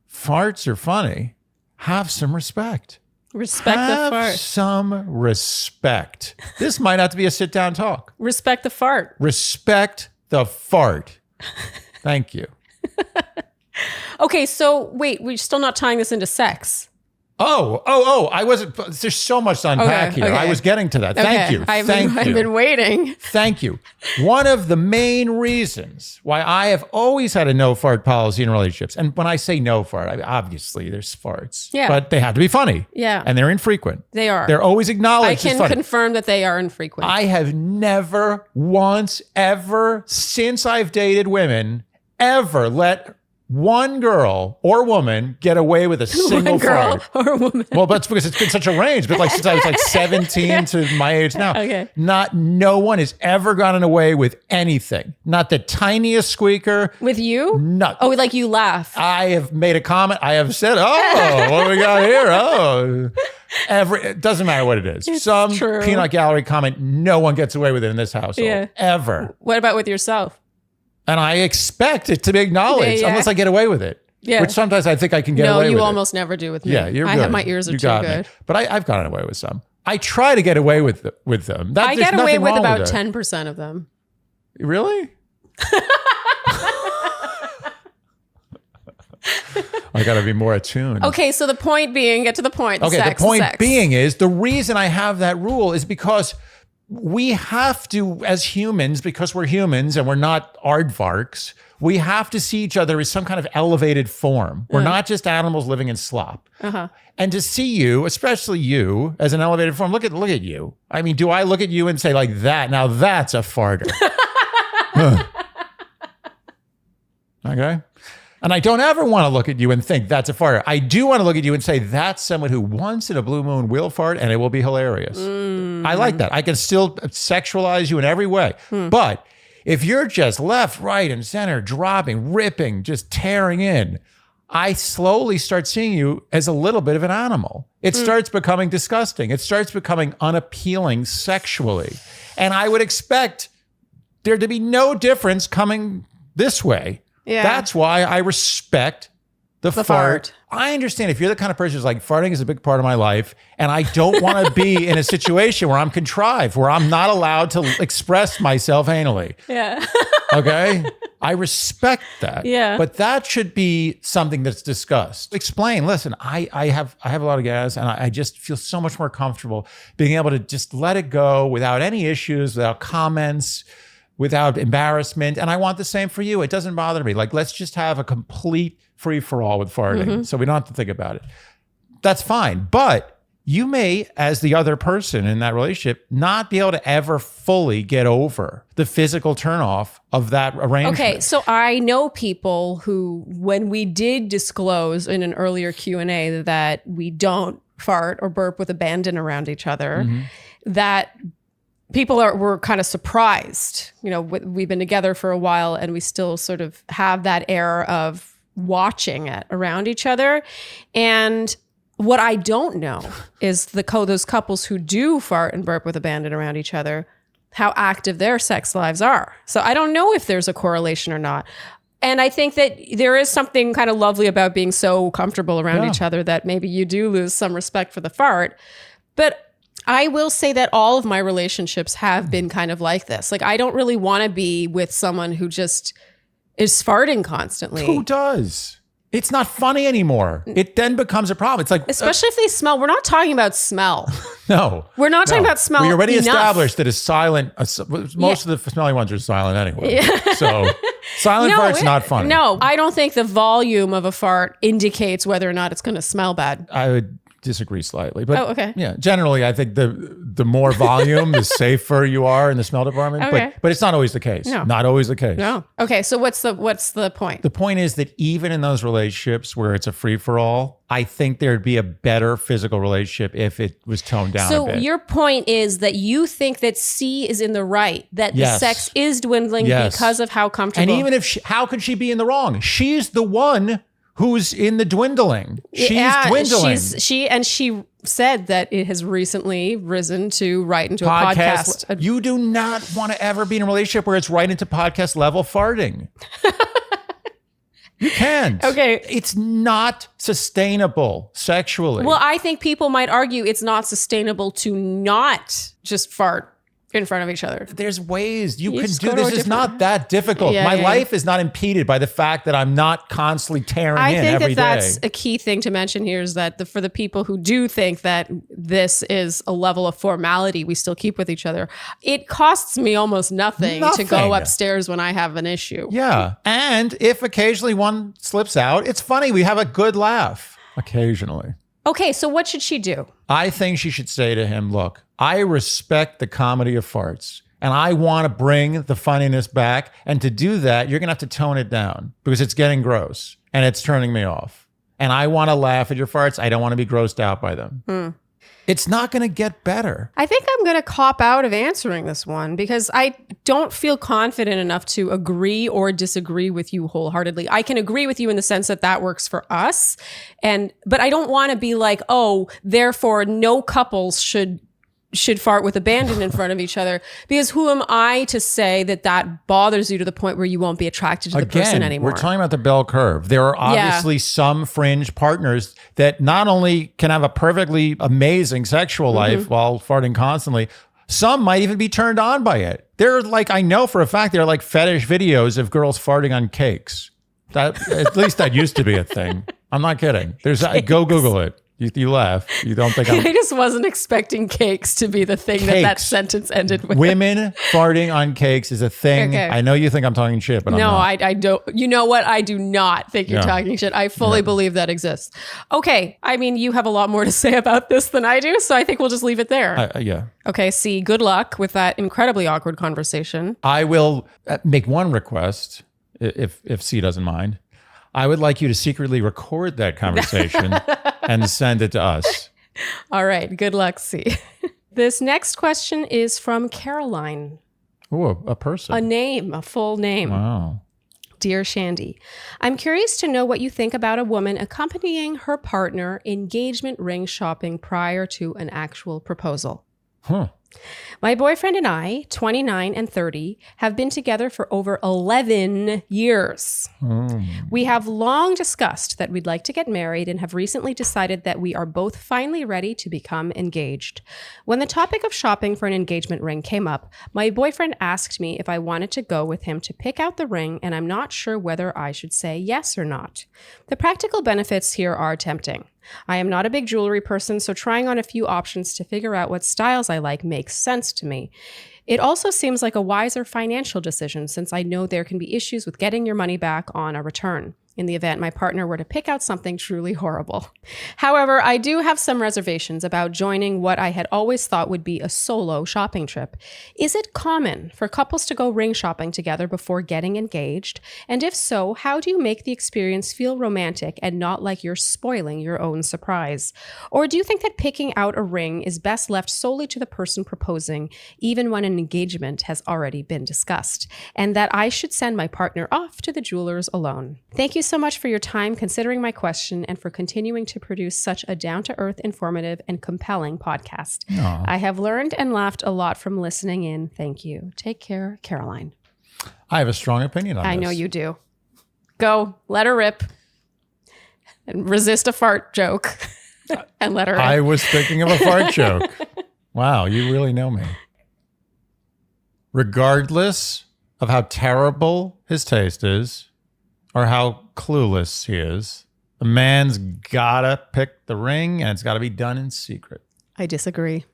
farts are funny. Have some respect. Respect the Have fart. some respect. This might have to be a sit-down talk. Respect the fart. Respect the fart. Thank you. Okay, so wait, we're still not tying this into sex. Oh, I wasn't. There's so much to unpack here. okay. I was getting to that. Thank you. I've Thank you. been waiting. Thank you. One of the main reasons why I have always had a no fart policy in relationships, and when I say no fart, obviously there's farts, but they have to be funny. Yeah. And they're infrequent. They are. They're always I acknowledged as can funny. confirm that they are infrequent. I have never once, ever, since I've dated women, ever let one girl or woman get away with a single One girl fart. or woman. Well, that's because it's been such a range. But like since I was like 17 to my age now, Okay. no one has ever gotten away with anything. Not the tiniest squeaker. With you? No. Oh, like you laugh. I have made a comment. I have said, "Oh, what do we got here?" Oh, it doesn't matter what it is. Some true. peanut gallery comment. No one gets away with it in this household ever. What about with yourself? And I expect it to be acknowledged Yeah. unless I get away with it. Yeah. Which sometimes I think I can get away No, with you it. almost never do with me. Yeah, you're I good. have my ears are You too got me. good. But I've gotten away with some. I try to get away with them. I get away with about it. 10% of them. Really? I got to be more attuned. Okay, so the point being, get to the point. Okay, sex, the point sex. being is the reason I have that rule is because we have to, as humans, because we're humans and we're not aardvarks, we have to see each other as some kind of elevated form. We're not just animals living in slop. And to see you, especially you, as an elevated form, look at you. I mean, do I look at you and say like that? Now that's a farter. Okay? And I don't ever want to look at you and think that's a fart. I do want to look at you and say that's someone who once in a blue moon will fart and it will be hilarious. I like that. I can still sexualize you in every way. But if you're just left, right, and center, dropping, ripping, just tearing in, I slowly start seeing you as a little bit of an animal. It starts becoming disgusting. It starts becoming unappealing sexually. And I would expect there to be no difference coming this way. Yeah. That's why I respect the fart. I understand if you're the kind of person who's like, farting is a big part of my life, and I don't want to be in a situation where I'm contrived, where I'm not allowed to express myself anally. Yeah. Okay? I respect that. Yeah. But that should be something that's discussed. Explain, listen, I have a lot of gas, and I just feel so much more comfortable being able to just let it go without any issues, without comments, without embarrassment. And I want the same for you. It doesn't bother me. Like, let's just have a complete free-for-all with farting so we don't have to think about it. That's fine. But you may, as the other person in that relationship, not be able to ever fully get over the physical turnoff of that arrangement. Okay, so I know people who, when we did disclose in an earlier Q&A that we don't fart or burp with abandon around each other, that people were kind of surprised. You know, we've been together for a while and we still sort of have that air of watching it around each other. And what I don't know is those couples who do fart and burp with abandon around each other, how active their sex lives are. So I don't know if there's a correlation or not. And I think that there is something kind of lovely about being so comfortable around each other that maybe you do lose some respect for the fart. But I will say that all of my relationships have been kind of like this. Like, I don't really want to be with someone who just is farting constantly. Who does? It's not funny anymore. It then becomes a problem. It's like, especially if they smell. We're not talking about smell. no. We're not talking about smell. We already enough. established that most of the smelly ones are silent anyway. So silent fart's not funny. No, I don't think the volume of a fart indicates whether or not it's going to smell bad. I would disagree slightly, but okay. Yeah, generally I think the more volume, the safer you are in the smell department. Okay. But it's not always the case. No. Not always the case. No. Okay, so what's the point? The point is that even in those relationships where it's a free for all, I think there'd be a better physical relationship if it was toned down a bit. So your point is that you think that C is in the right, that the sex is dwindling because of how comfortable. And even if how could she be in the wrong? She's the one who's in the dwindling. She's dwindling. She said that it has recently risen to right into a podcast. You do not want to ever be in a relationship where it's right into podcast level farting. You can't. Okay. It's not sustainable sexually. Well, I think people might argue it's not sustainable to not just fart in front of each other. There's ways you can just do go to this. a Is not that difficult. My life is not impeded by the fact that I'm not constantly tearing in every day. I think that's a key thing to mention here is that for the people who do think that this is a level of formality we still keep with each other, it costs me almost nothing to go upstairs when I have an issue. Yeah. And if occasionally one slips out, it's funny. We have a good laugh occasionally. Okay, so what should she do? I think she should say to him, look, I respect the comedy of farts and I want to bring the funniness back. And to do that, you're going to have to tone it down because it's getting gross. and it's turning me off. And I want to laugh at your farts. I don't want to be grossed out by them. It's not going to get better. I think I'm going to cop out of answering this one because I don't feel confident enough to agree or disagree with you wholeheartedly. I can agree with you in the sense that that works for us. But I don't want to be like, oh, therefore no couples should fart with abandon in front of each other, because who am I to say that bothers you to the point where you won't be attracted to the person anymore? We're talking about the bell curve. There are obviously some fringe partners that not only can have a perfectly amazing sexual life while farting constantly, some might even be turned on by it. They're like, I know for a fact, there are like fetish videos of girls farting on cakes. That at least that used to be a thing. I'm not kidding. Go Google it. You laugh. You don't think I just wasn't expecting cakes to be the thing that sentence ended with. Women farting on cakes is a thing. Okay. I know you think I'm talking shit, but no, I'm not. I don't. You know what? I do not think you're talking shit. I fully believe that exists. Okay. I mean, you have a lot more to say about this than I do, so I think we'll just leave it there. Yeah. Okay. C, good luck with that incredibly awkward conversation. I will make one request, if C doesn't mind. I would like you to secretly record that conversation and send it to us. All right. Good luck, C. This next question is from Caroline. Oh, a person. A name, a full name. Wow. Dear Shandy, I'm curious to know what you think about a woman accompanying her partner engagement ring shopping prior to an actual proposal. My boyfriend and I, 29 and 30, have been together for over 11 years. We have long discussed that we'd like to get married and have recently decided that we are both finally ready to become engaged. When the topic of shopping for an engagement ring came up, my boyfriend asked me if I wanted to go with him to pick out the ring, and I'm not sure whether I should say yes or not. The practical benefits here are tempting. I am not a big jewelry person, so trying on a few options to figure out what styles I like makes sense to me. It also seems like a wiser financial decision since I know there can be issues with getting your money back on a return in the event my partner were to pick out something truly horrible. However, I do have some reservations about joining what I had always thought would be a solo shopping trip. Is it common for couples to go ring shopping together before getting engaged? And if so, how do you make the experience feel romantic and not like you're spoiling your own surprise? Or do you think that picking out a ring is best left solely to the person proposing, even when an engagement has already been discussed, and that I should send my partner off to the jewelers alone? Thank you so much for your time considering my question and for continuing to produce such a down-to-earth, informative, and compelling podcast. Aww. I have learned and laughed a lot from listening in. Thank you. Take care, Caroline. I have a strong opinion on this. I know you do. Go, let her rip. And resist a fart joke. And let her rip. I was thinking of a fart joke. Wow, you really know me. Regardless of how terrible his taste is, or how clueless he is, the man's gotta pick the ring and it's gotta be done in secret. I disagree.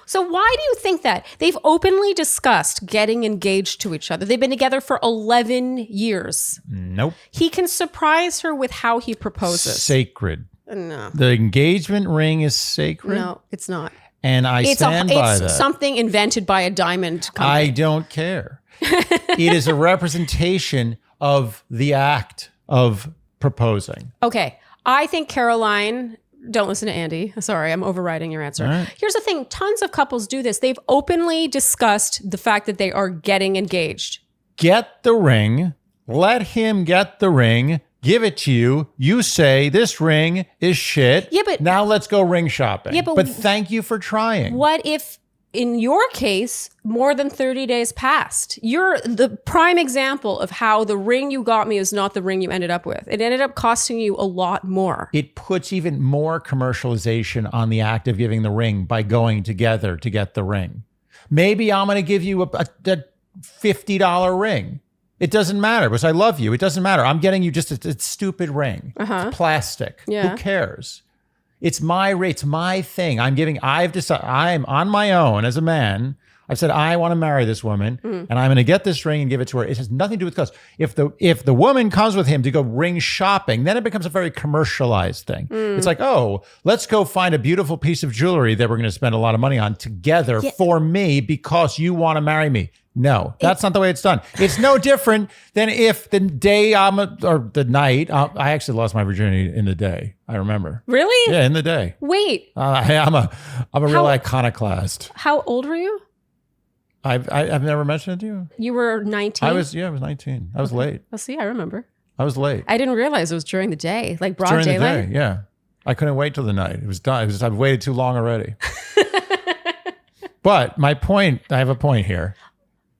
So why do you think that? They've openly discussed getting engaged to each other. They've been together for 11 years. Nope. He can surprise her with how he proposes. Sacred. No. The engagement ring is sacred. No, it's not. And I stand by that. It's something invented by a diamond company. I don't care. It is a representation of the act of proposing. Okay. I think Caroline, don't listen to Andy. Sorry, I'm overriding your answer. Right. Here's the thing. Tons of couples do this. They've openly discussed the fact that they are getting engaged. Get the ring. Let him get the ring. Give it to you. You say, this ring is shit. Yeah, but now let's go ring shopping. Yeah, but thank you for trying. What if, in your case, more than 30 days passed? You're the prime example of how the ring you got me is not the ring you ended up with. It ended up costing you a lot more. It puts even more commercialization on the act of giving the ring by going together to get the ring. Maybe I'm going to give you a $50 ring. It doesn't matter because I love you. It doesn't matter. I'm getting you just a stupid ring. It's plastic. Yeah. Who cares? It's my thing. I've decided I'm on my own as a man. I've said, I want to marry this woman and I'm going to get this ring and give it to her. It has nothing to do with cost. If the woman comes with him to go ring shopping, then it becomes a very commercialized thing. It's like, oh, let's go find a beautiful piece of jewelry that we're going to spend a lot of money on together for me because you want to marry me. No, that's not the way it's done. It's no different than if the day or the night, I actually lost my virginity in the day. I remember. Really? Yeah, in the day. Wait. I'm a real iconoclast. How old were you? I've never mentioned it to you. You were 19? I was 19. I was late. Oh, see, I remember. I was late. I didn't realize it was during the day, like broad during daylight. The day, yeah. I couldn't wait till the night. It was done. I've waited too long already. But my point, I have a point here.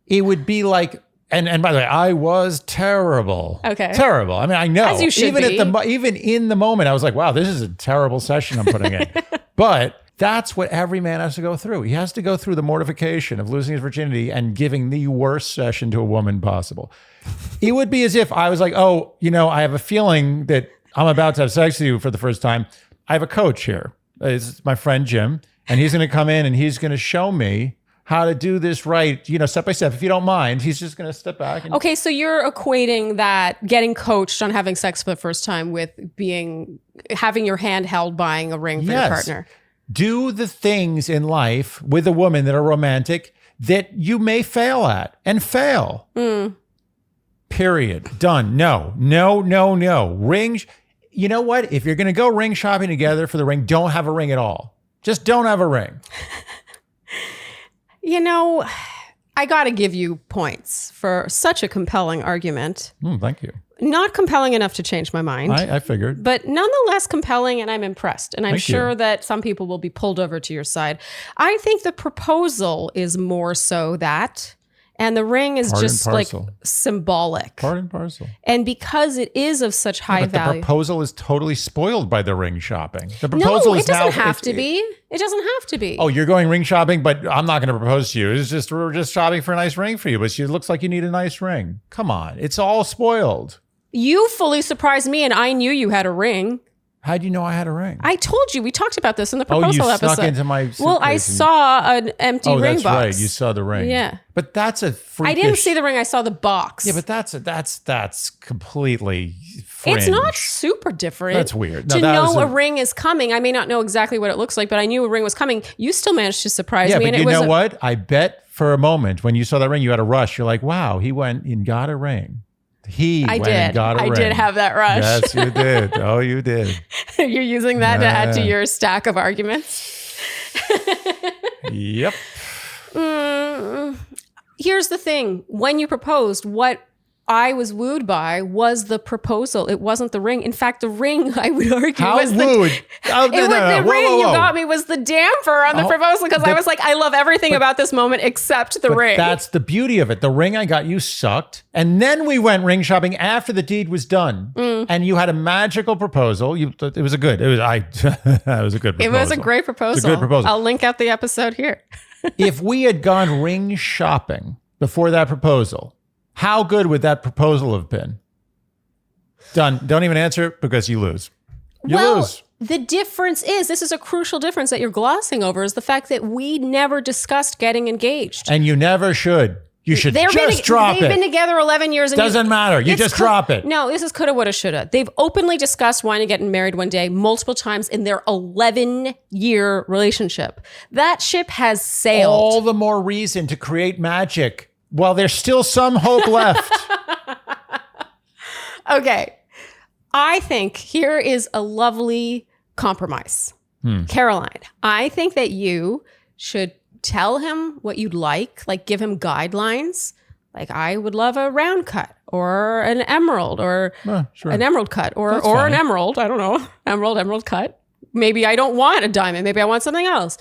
It would be like, and by the way, I was terrible. Okay. Terrible. I mean, I know. As you should be. Even in the moment, I was like, wow, this is a terrible session I'm putting in. But that's what every man has to go through. He has to go through the mortification of losing his virginity and giving the worst session to a woman possible. It would be as if I was like, oh, I have a feeling that I'm about to have sex with you for the first time. I have a coach here. It's my friend Jim, and he's going to come in and he's going to show me how to do this right, step by step. If you don't mind, he's just going to step back. Okay, so you're equating that getting coached on having sex for the first time with having your hand held buying a ring for your partner. Do the things in life with a woman that are romantic that you may fail at and fail. Period. Done. No. Ring. You know what? If you're going to go ring shopping together for the ring, don't have a ring at all. Just don't have a ring. I got to give you points for such a compelling argument. Thank you. Not compelling enough to change my mind. I figured. But nonetheless compelling, and I'm impressed. And I'm Thank sure you. that some people will be pulled over to your side. I think the proposal is more so that, and the ring is just like symbolic. Part and parcel. And because it is of such high value. The proposal is totally spoiled by the ring shopping. The proposal it is doesn't now, have to be. It doesn't have to be. Oh, you're going ring shopping, but I'm not going to propose to you. We're just shopping for a nice ring for you, but it looks like you need a nice ring. Come on. It's all spoiled. You fully surprised me, and I knew you had a ring. How do you know I had a ring? I told you. We talked about this in the proposal episode. Oh, you snuck into my suitcase. Well, I saw an empty ring box. Oh, that's right. You saw the ring. Yeah. But that's a freakish... I didn't see the ring. I saw the box. Yeah, but that's completely fringe. It's not super different. That's weird. To know a ring is coming, I may not know exactly what it looks like, but I knew a ring was coming. You still managed to surprise me. Yeah, but you know what? I bet for a moment when you saw that ring, you had a rush. You're like, wow, he went and got a ring. I did have that rush. Yes, you did. Oh, you did. You're using that to add to your stack of arguments? Yep. Here's the thing. When you proposed, what I was wooed by was the proposal. It wasn't the ring. In fact, the ring, I would argue, was wooed? The ring you got me was the damper on the proposal because I was like, I love everything about this moment except the ring. That's the beauty of it. The ring I got you sucked. And then we went ring shopping after the deed was done. And you had a magical proposal. It was a good proposal. It was a great proposal. It's a good proposal. I'll link out the episode here. If we had gone ring shopping before that proposal, how good would that proposal have been? Done. Don't even answer it because you lose. You lose. The difference is, this is a crucial difference that you're glossing over, is the fact that we never discussed getting engaged. And you never should. You should just drop it. They've been together 11 years. And doesn't matter. You just drop it. No, this is coulda, woulda, shoulda. They've openly discussed wanting to get married one day multiple times in their 11-year relationship. That ship has sailed. All the more reason to create magic while there's still some hope left. Okay. I think here is a lovely compromise. Caroline, I think that you should tell him what you'd like give him guidelines. Like, I would love a round cut or an emerald or an emerald cut or an emerald. I don't know. Emerald cut. Maybe I don't want a diamond. Maybe I want something else.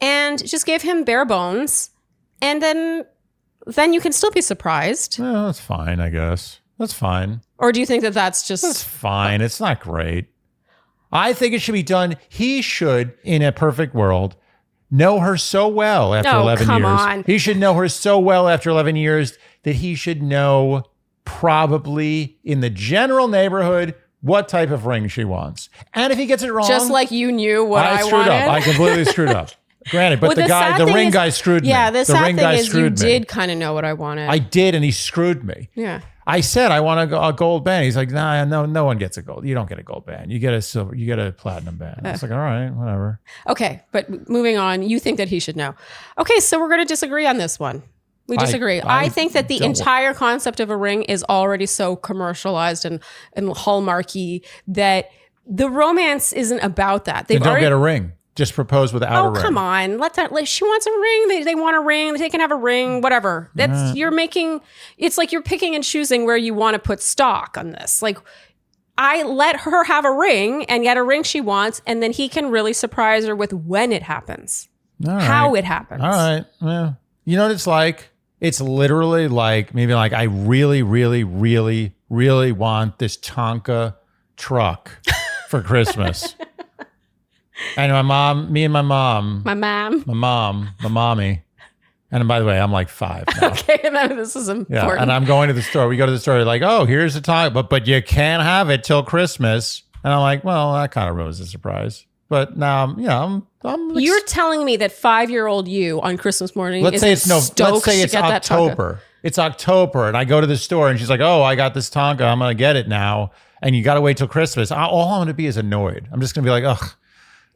And just give him bare bones. And then you can still be surprised. Well, that's fine, I guess. That's fine. Or do you think that that's just... That's fine. It's not great. I think it should be done. He should, in a perfect world, know her so well after 11 years. On. He should know her so well after 11 years that he should know probably in the general neighborhood what type of ring she wants. And if he gets it wrong... Just like you knew what I screwed wanted. up. I completely screwed up. Granted, but Well, the ring guy screwed me. Yeah, the sad ring thing guy is you screwed me. did kind of know what I wanted. I did, and he screwed me. Yeah. I said I want a gold band. He's like, nah, no one gets a gold. You don't get a gold band. You get a silver. You get a platinum band. I was like, all right, whatever. Okay, but moving on, you think that he should know. Okay, so we're going to disagree on this one. We disagree. I think that the entire concept of a ring is already so commercialized and hallmarky that the romance isn't about that. They don't get a ring. Just propose without a ring. Oh, come on. She wants a ring. They want a ring. They can have a ring, whatever. You're making, it's like you're picking and choosing where you want to put stock on this. Like, I let her have a ring and get a ring she wants, and then he can really surprise her with when it happens, how it happens. All right. Well, you know what it's like? It's literally like, maybe like, I really, really, really, really want this Tonka truck for Christmas. And my mommy. And by the way, I'm like 5 now. Okay, this is important. Yeah, and I'm going to the store. We go to the store, like, oh, here's the time, but you can't have it till Christmas. And I'm like, well, that kind of ruins the surprise. But now, You're telling me that 5-year-old you on Christmas morning let's say it's October. It's October, and I go to the store, and she's like, oh, I got this Tonka. I'm going to get it now. And you got to wait till Christmas. All I'm going to be is annoyed. I'm just going to be like, ugh.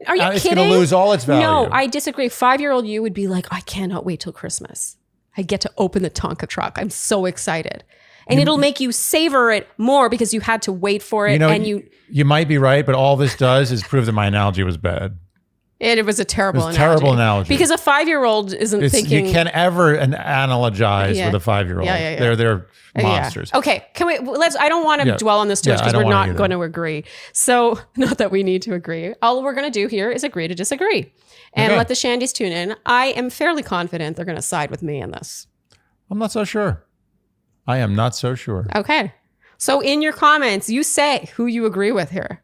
Are you kidding? It's going to lose all its value. No, I disagree. 5-year-old you would be like, I cannot wait till Christmas. I get to open the Tonka truck. I'm so excited. And it'll make you savor it more because you had to wait for it. You might be right, but all this does is prove that my analogy was bad. It was a terrible analogy. Terrible analogy. Because a 5-year-old isn't thinking. You can't ever analogize with a 5-year-old. Yeah. They're monsters. Yeah. Okay, can we? I don't want to dwell on this too much because we're not going to agree. So, not that we need to agree. All we're going to do here is agree to disagree, and let the Shandies tune in. I am fairly confident they're going to side with me in this. I'm not so sure. I am not so sure. Okay, so in your comments, you say who you agree with here.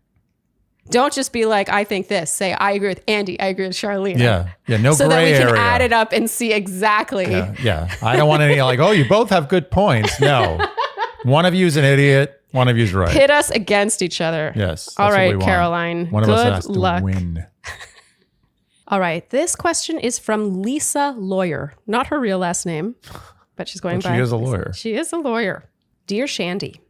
Don't just be like, I think this. Say, I agree with Andy. I agree with Sharleen. Yeah. No so gray area. So that we can add it up and see exactly. Yeah. I don't want any like, oh, you both have good points. No. One of you is an idiot. One of you is right. Pit us against each other. Yes. All right, Caroline. One of us has to win. All right. This question is from Lisa Lawyer. Not her real last name, but she's going by. She is a lawyer. She is a lawyer. Dear Shandy.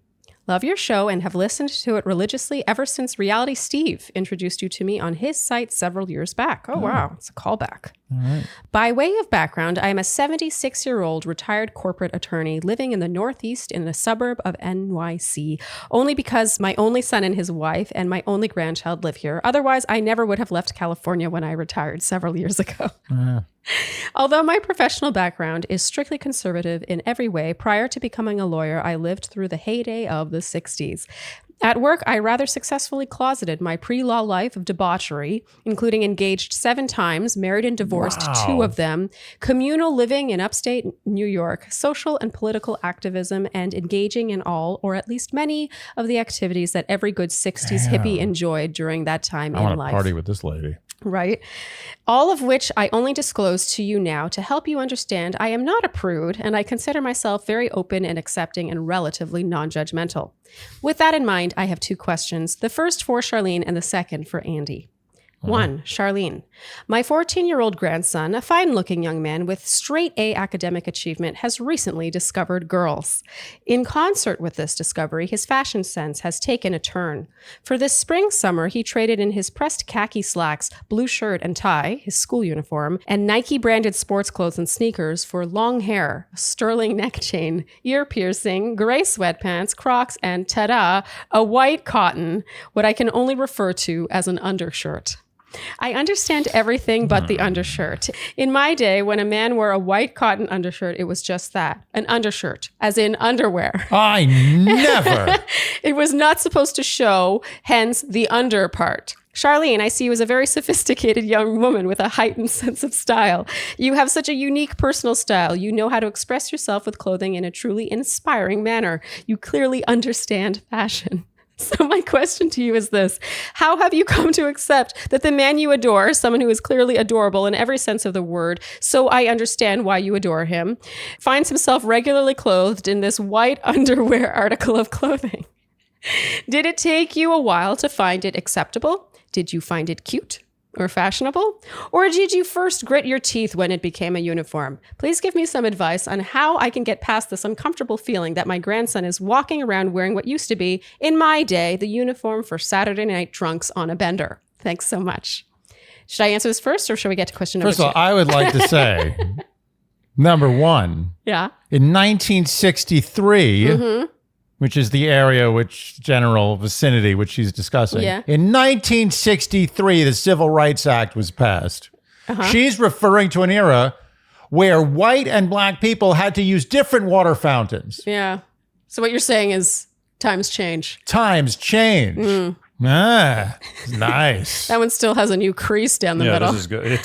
Love your show and have listened to it religiously ever since Reality Steve introduced you to me on his site several years back. Oh, wow. It's a callback. All right. By way of background, I am a 76-year-old retired corporate attorney living in the Northeast in a suburb of NYC, only because my only son and his wife and my only grandchild live here. Otherwise, I never would have left California when I retired several years ago. Although my professional background is strictly conservative in every way, prior to becoming a lawyer, I lived through the heyday of the 60s. At work, I rather successfully closeted my pre-law life of debauchery, including engaged 7 times, married and divorced 2 of them, communal living in upstate New York, social and political activism, and engaging in all, or at least many, of the activities that every good 60s hippie enjoyed during that time in life. I want to party with this lady. Right? All of which I only disclose to you now to help you understand I am not a prude, and I consider myself very open and accepting and relatively non-judgmental. With that in mind, I have 2 questions. The first for Sharleen and the second for Andy. 1, Sharleen. My 14-year-old grandson, a fine-looking young man with straight-A academic achievement, has recently discovered girls. In concert with this discovery, his fashion sense has taken a turn. For this spring-summer, he traded in his pressed khaki slacks, blue shirt and tie, his school uniform, and Nike-branded sports clothes and sneakers for long hair, a sterling neck chain, ear piercing, gray sweatpants, Crocs, and ta-da, a white cotton, what I can only refer to as an undershirt. I understand everything but the undershirt. In my day, when a man wore a white cotton undershirt, it was just that, an undershirt, as in underwear. I never. It was not supposed to show, hence the under part. Sharleen, I see you as a very sophisticated young woman with a heightened sense of style. You have such a unique personal style. You know how to express yourself with clothing in a truly inspiring manner. You clearly understand fashion. So my question to you is this: how have you come to accept that the man you adore, someone who is clearly adorable in every sense of the word, so I understand why you adore him, finds himself regularly clothed in this white underwear article of clothing? Did it take you a while to find it acceptable? Did you find it cute? or fashionable? Or did you first grit your teeth when it became a uniform? Please give me some advice on how I can get past this uncomfortable feeling that my grandson is walking around wearing what used to be, in my day, the uniform for Saturday night drunks on a bender. Thanks so much. Should I answer this first, or should we get to question number two? First of all, I would like to say, number one, Yeah. in 1963, which is the area, which general vicinity, which she's discussing. Yeah. In 1963, the Civil Rights Act was passed. She's referring to an era where white and black people had to use different water fountains. Yeah. So what you're saying is times change. Times change. Ah, nice. That one still has a new crease down the middle. This is good.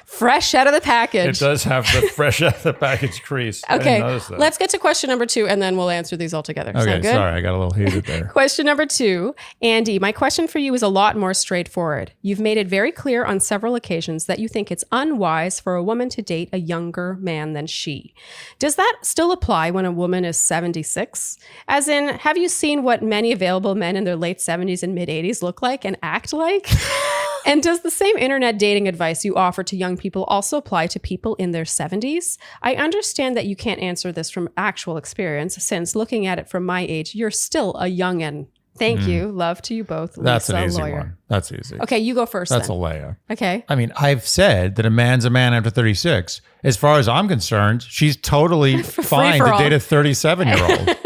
Fresh out of the package. It does have the fresh out of the package crease. Okay, let's get to question number 2, and then we'll answer these all together. Okay, Sound good? sorry, I got a little heated there. Question number 2. Andy, my question for you is a lot more straightforward. You've made it very clear on several occasions that you think it's unwise for a woman to date a younger man than she. Does that still apply when a woman is 76? As in, have you seen what many available men in their late 70s and mid 80s look like and act like? And does the same internet dating advice you offer to young people also apply to people in their 70s? I understand that you can't answer this from actual experience, since looking at it from my age, you're still a youngin'. Thank you. Love to you both. That's Lisa, an easy lawyer. one. That's easy. Okay, you go first. That's then. a layup. Okay. I mean, I've said that a man's a man after 36. As far as I'm concerned, she's totally fine for to all. date a 37-year-old.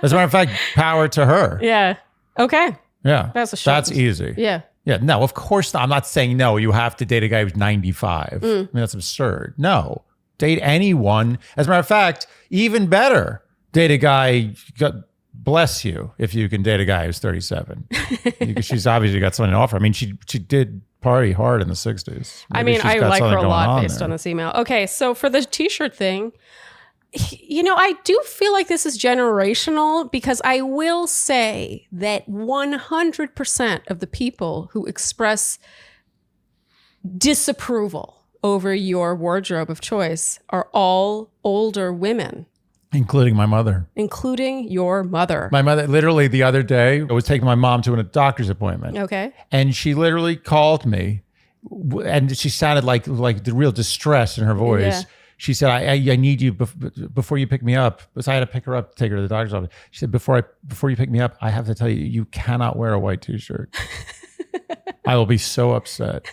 As a matter of fact, power to her. Yeah. Okay. Yeah. That's easy. Yeah. Yeah, no, of course not. I'm not saying no, you have to date a guy who's 95. I mean, that's absurd. No, date anyone. As a matter of fact, even better, date a guy, God bless you, if you can date a guy who's 37. Because she's obviously got something to offer. I mean, she did party hard in the 60s. I Maybe mean, she's I got like her something a going lot based there. on this email. Okay, so for the t-shirt thing, you know, I do feel like this is generational, because I will say that 100% of the people who express disapproval over your wardrobe of choice are all older women, Including my mother. including your mother. My mother, literally the other day, I was taking my mom to a doctor's appointment. Okay. And she literally called me, and she sounded like the real distress in her voice. Yeah. She said, I need you before you pick me up. Because I had to pick her up to take her to the doctor's office. She said, before you pick me up, I have to tell you, you cannot wear a white t-shirt. I will be so upset.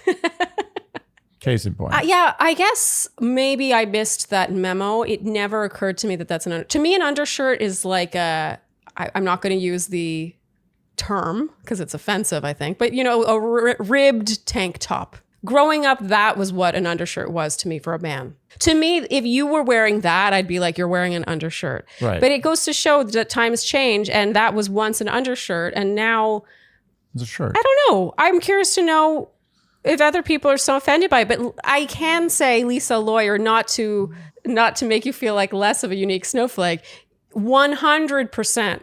Case in point. Yeah, I guess maybe I missed that memo. It never occurred to me that that's to me, an undershirt is like I'm not going to use the term because it's offensive, I think, but you know, a ribbed tank top. Growing up, that was what an undershirt was to me for a man. To me, if you were wearing that, I'd be like, you're wearing an undershirt. Right. But it goes to show that times change, and that was once an undershirt, and now It's a shirt. I don't know. I'm curious to know if other people are so offended by it. But I can say, Lisa, lawyer, not to make you feel like less of a unique snowflake, 100%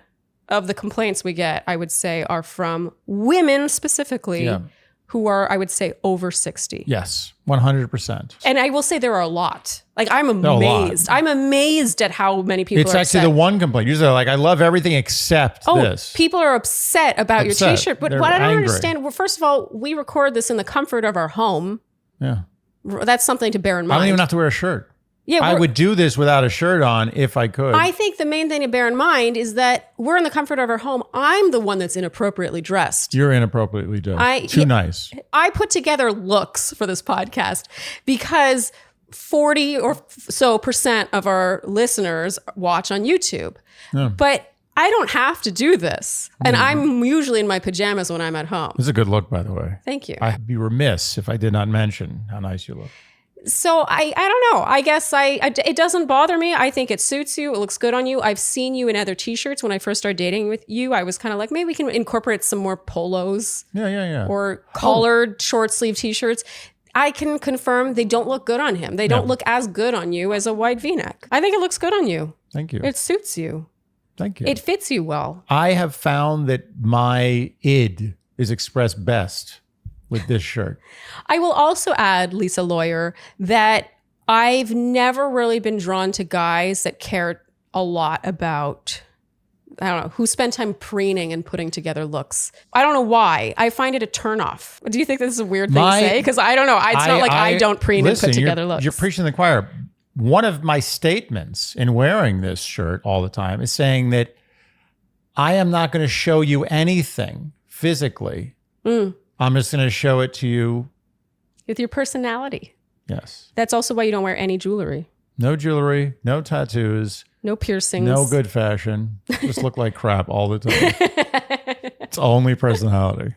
of the complaints we get, I would say, are from women specifically. Yeah. Who are, I would say, over 60. Yes, 100%. And I will say there are a lot. Like, I'm a lot. amazed. I'm amazed at how many people It's are actually upset. the one complaint. Usually they're like, I love everything except this. People are upset about your Upset. t-shirt. But They're what I don't angry. understand, well, first of all, we record this in the comfort of our home. Yeah. That's something to bear in I mind. don't even have to wear a shirt. Yeah, I would do this without a shirt on if I could. I think the main thing to bear in mind is that we're in the comfort of our home. I'm the one that's inappropriately dressed. You're inappropriately dressed. Too nice. I put together looks for this podcast because 40 or so % of our listeners watch on YouTube. Yeah. But I don't have to do this. And I'm usually in my pajamas when I'm at home. This is a good look, by the way. Thank you. I'd be remiss if I did not mention how nice you look. So I don't know. I guess it doesn't bother me. I think it suits you. It looks good on you. I've seen you in other t-shirts. When I first started dating with you, I was kind of like, maybe we can incorporate some more polos. Yeah. Or collared short sleeve t-shirts. I can confirm they don't look good on him. They don't look as good on you as a white v-neck. I think it looks good on you. Thank you. It suits you. Thank you. It fits you well. I have found that my id is expressed best with this shirt. I will also add, Lisa Lawyer, that I've never really been drawn to guys that care a lot about I don't know, who spend time preening and putting together looks. I don't know why. I find it a turnoff. Do you think this is a weird thing to say? Because I don't know. It's not like I don't preen and put together looks. You're preaching to the choir. One of my statements in wearing this shirt all the time is saying that I am not going to show you anything physically. I'm just going to show it to you. With your personality. Yes. That's also why you don't wear any jewelry. No jewelry, no tattoos. No piercings. No good fashion. Just look like crap all the time. It's only personality.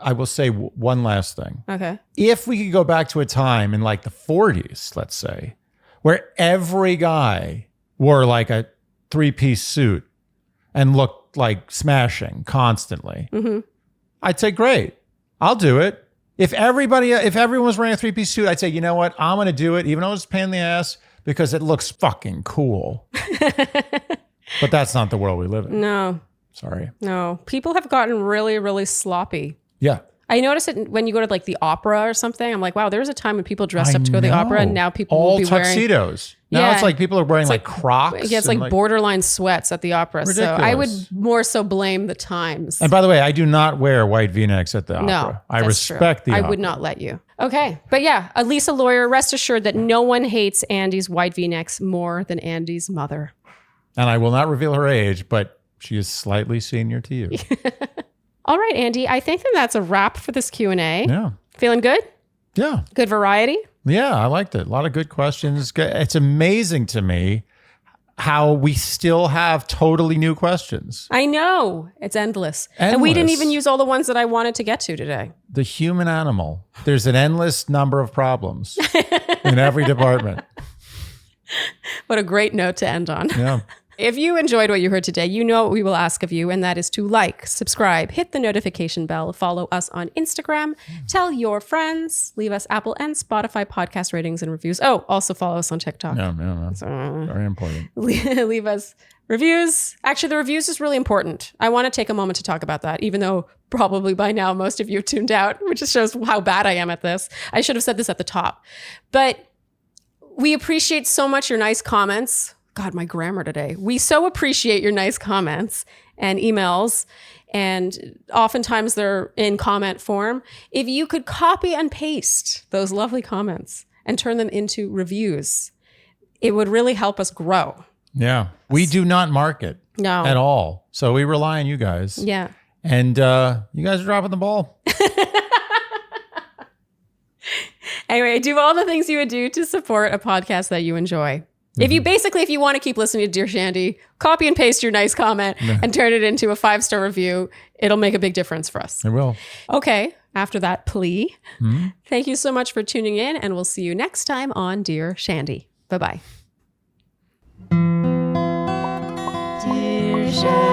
I will say one last thing. Okay. If we could go back to a time in like the 40s, let's say, where every guy wore like a 3-piece suit and looked like smashing constantly, I'd say, great, I'll do it. If everyone was wearing a 3-piece suit, I'd say, you know what, I'm going to do it, even though it's a pain in the ass, because it looks fucking cool. But that's not the world we live in. No. Sorry. No. People have gotten really, really sloppy. Yeah. I notice it when you go to like the opera or something. I'm like, wow, there was a time when people dressed up to go to the opera, and now people will be wearing tuxedos. Now it's like people are wearing like Crocs. Yeah, it's like borderline sweats at the opera. Ridiculous. So I would more so blame the times. And by the way, I do not wear white V-necks at the opera. No, I respect the opera. I would not let you. Okay. But yeah, Elisa Lawyer, rest assured that no one hates Andy's white V-necks more than Andy's mother. And I will not reveal her age, but she is slightly senior to you. All right, Andy, I think that's a wrap for this Q&A. Yeah. Feeling good? Yeah. Good variety? Yeah, I liked it. A lot of good questions. It's amazing to me how we still have totally new questions. I know. It's endless. And we didn't even use all the ones that I wanted to get to today. The human animal. There's an endless number of problems in every department. What a great note to end on. Yeah. If you enjoyed what you heard today, you know what we will ask of you, and that is to like, subscribe, hit the notification bell, follow us on Instagram, tell your friends, leave us Apple and Spotify podcast ratings and reviews. Oh, also follow us on TikTok. No. Very important. Leave us reviews. Actually, the reviews is really important. I want to take a moment to talk about that, even though probably by now most of you have tuned out, which just shows how bad I am at this. I should have said this at the top. But we appreciate so much your nice comments. God, my grammar today. We so appreciate your nice comments and emails, and oftentimes they're in comment form. If you could copy and paste those lovely comments and turn them into reviews, it would really help us grow. Yeah. We do not market at all. So we rely on you guys. Yeah. And you guys are dropping the ball. Anyway, do all the things you would do to support a podcast that you enjoy. If you want to keep listening to Dear Shandy, copy and paste your nice comment and turn it into a 5-star review. It'll make a big difference for us. It will. Okay. After that plea, thank you so much for tuning in, and we'll see you next time on Dear Shandy. Bye-bye. Dear Shandy.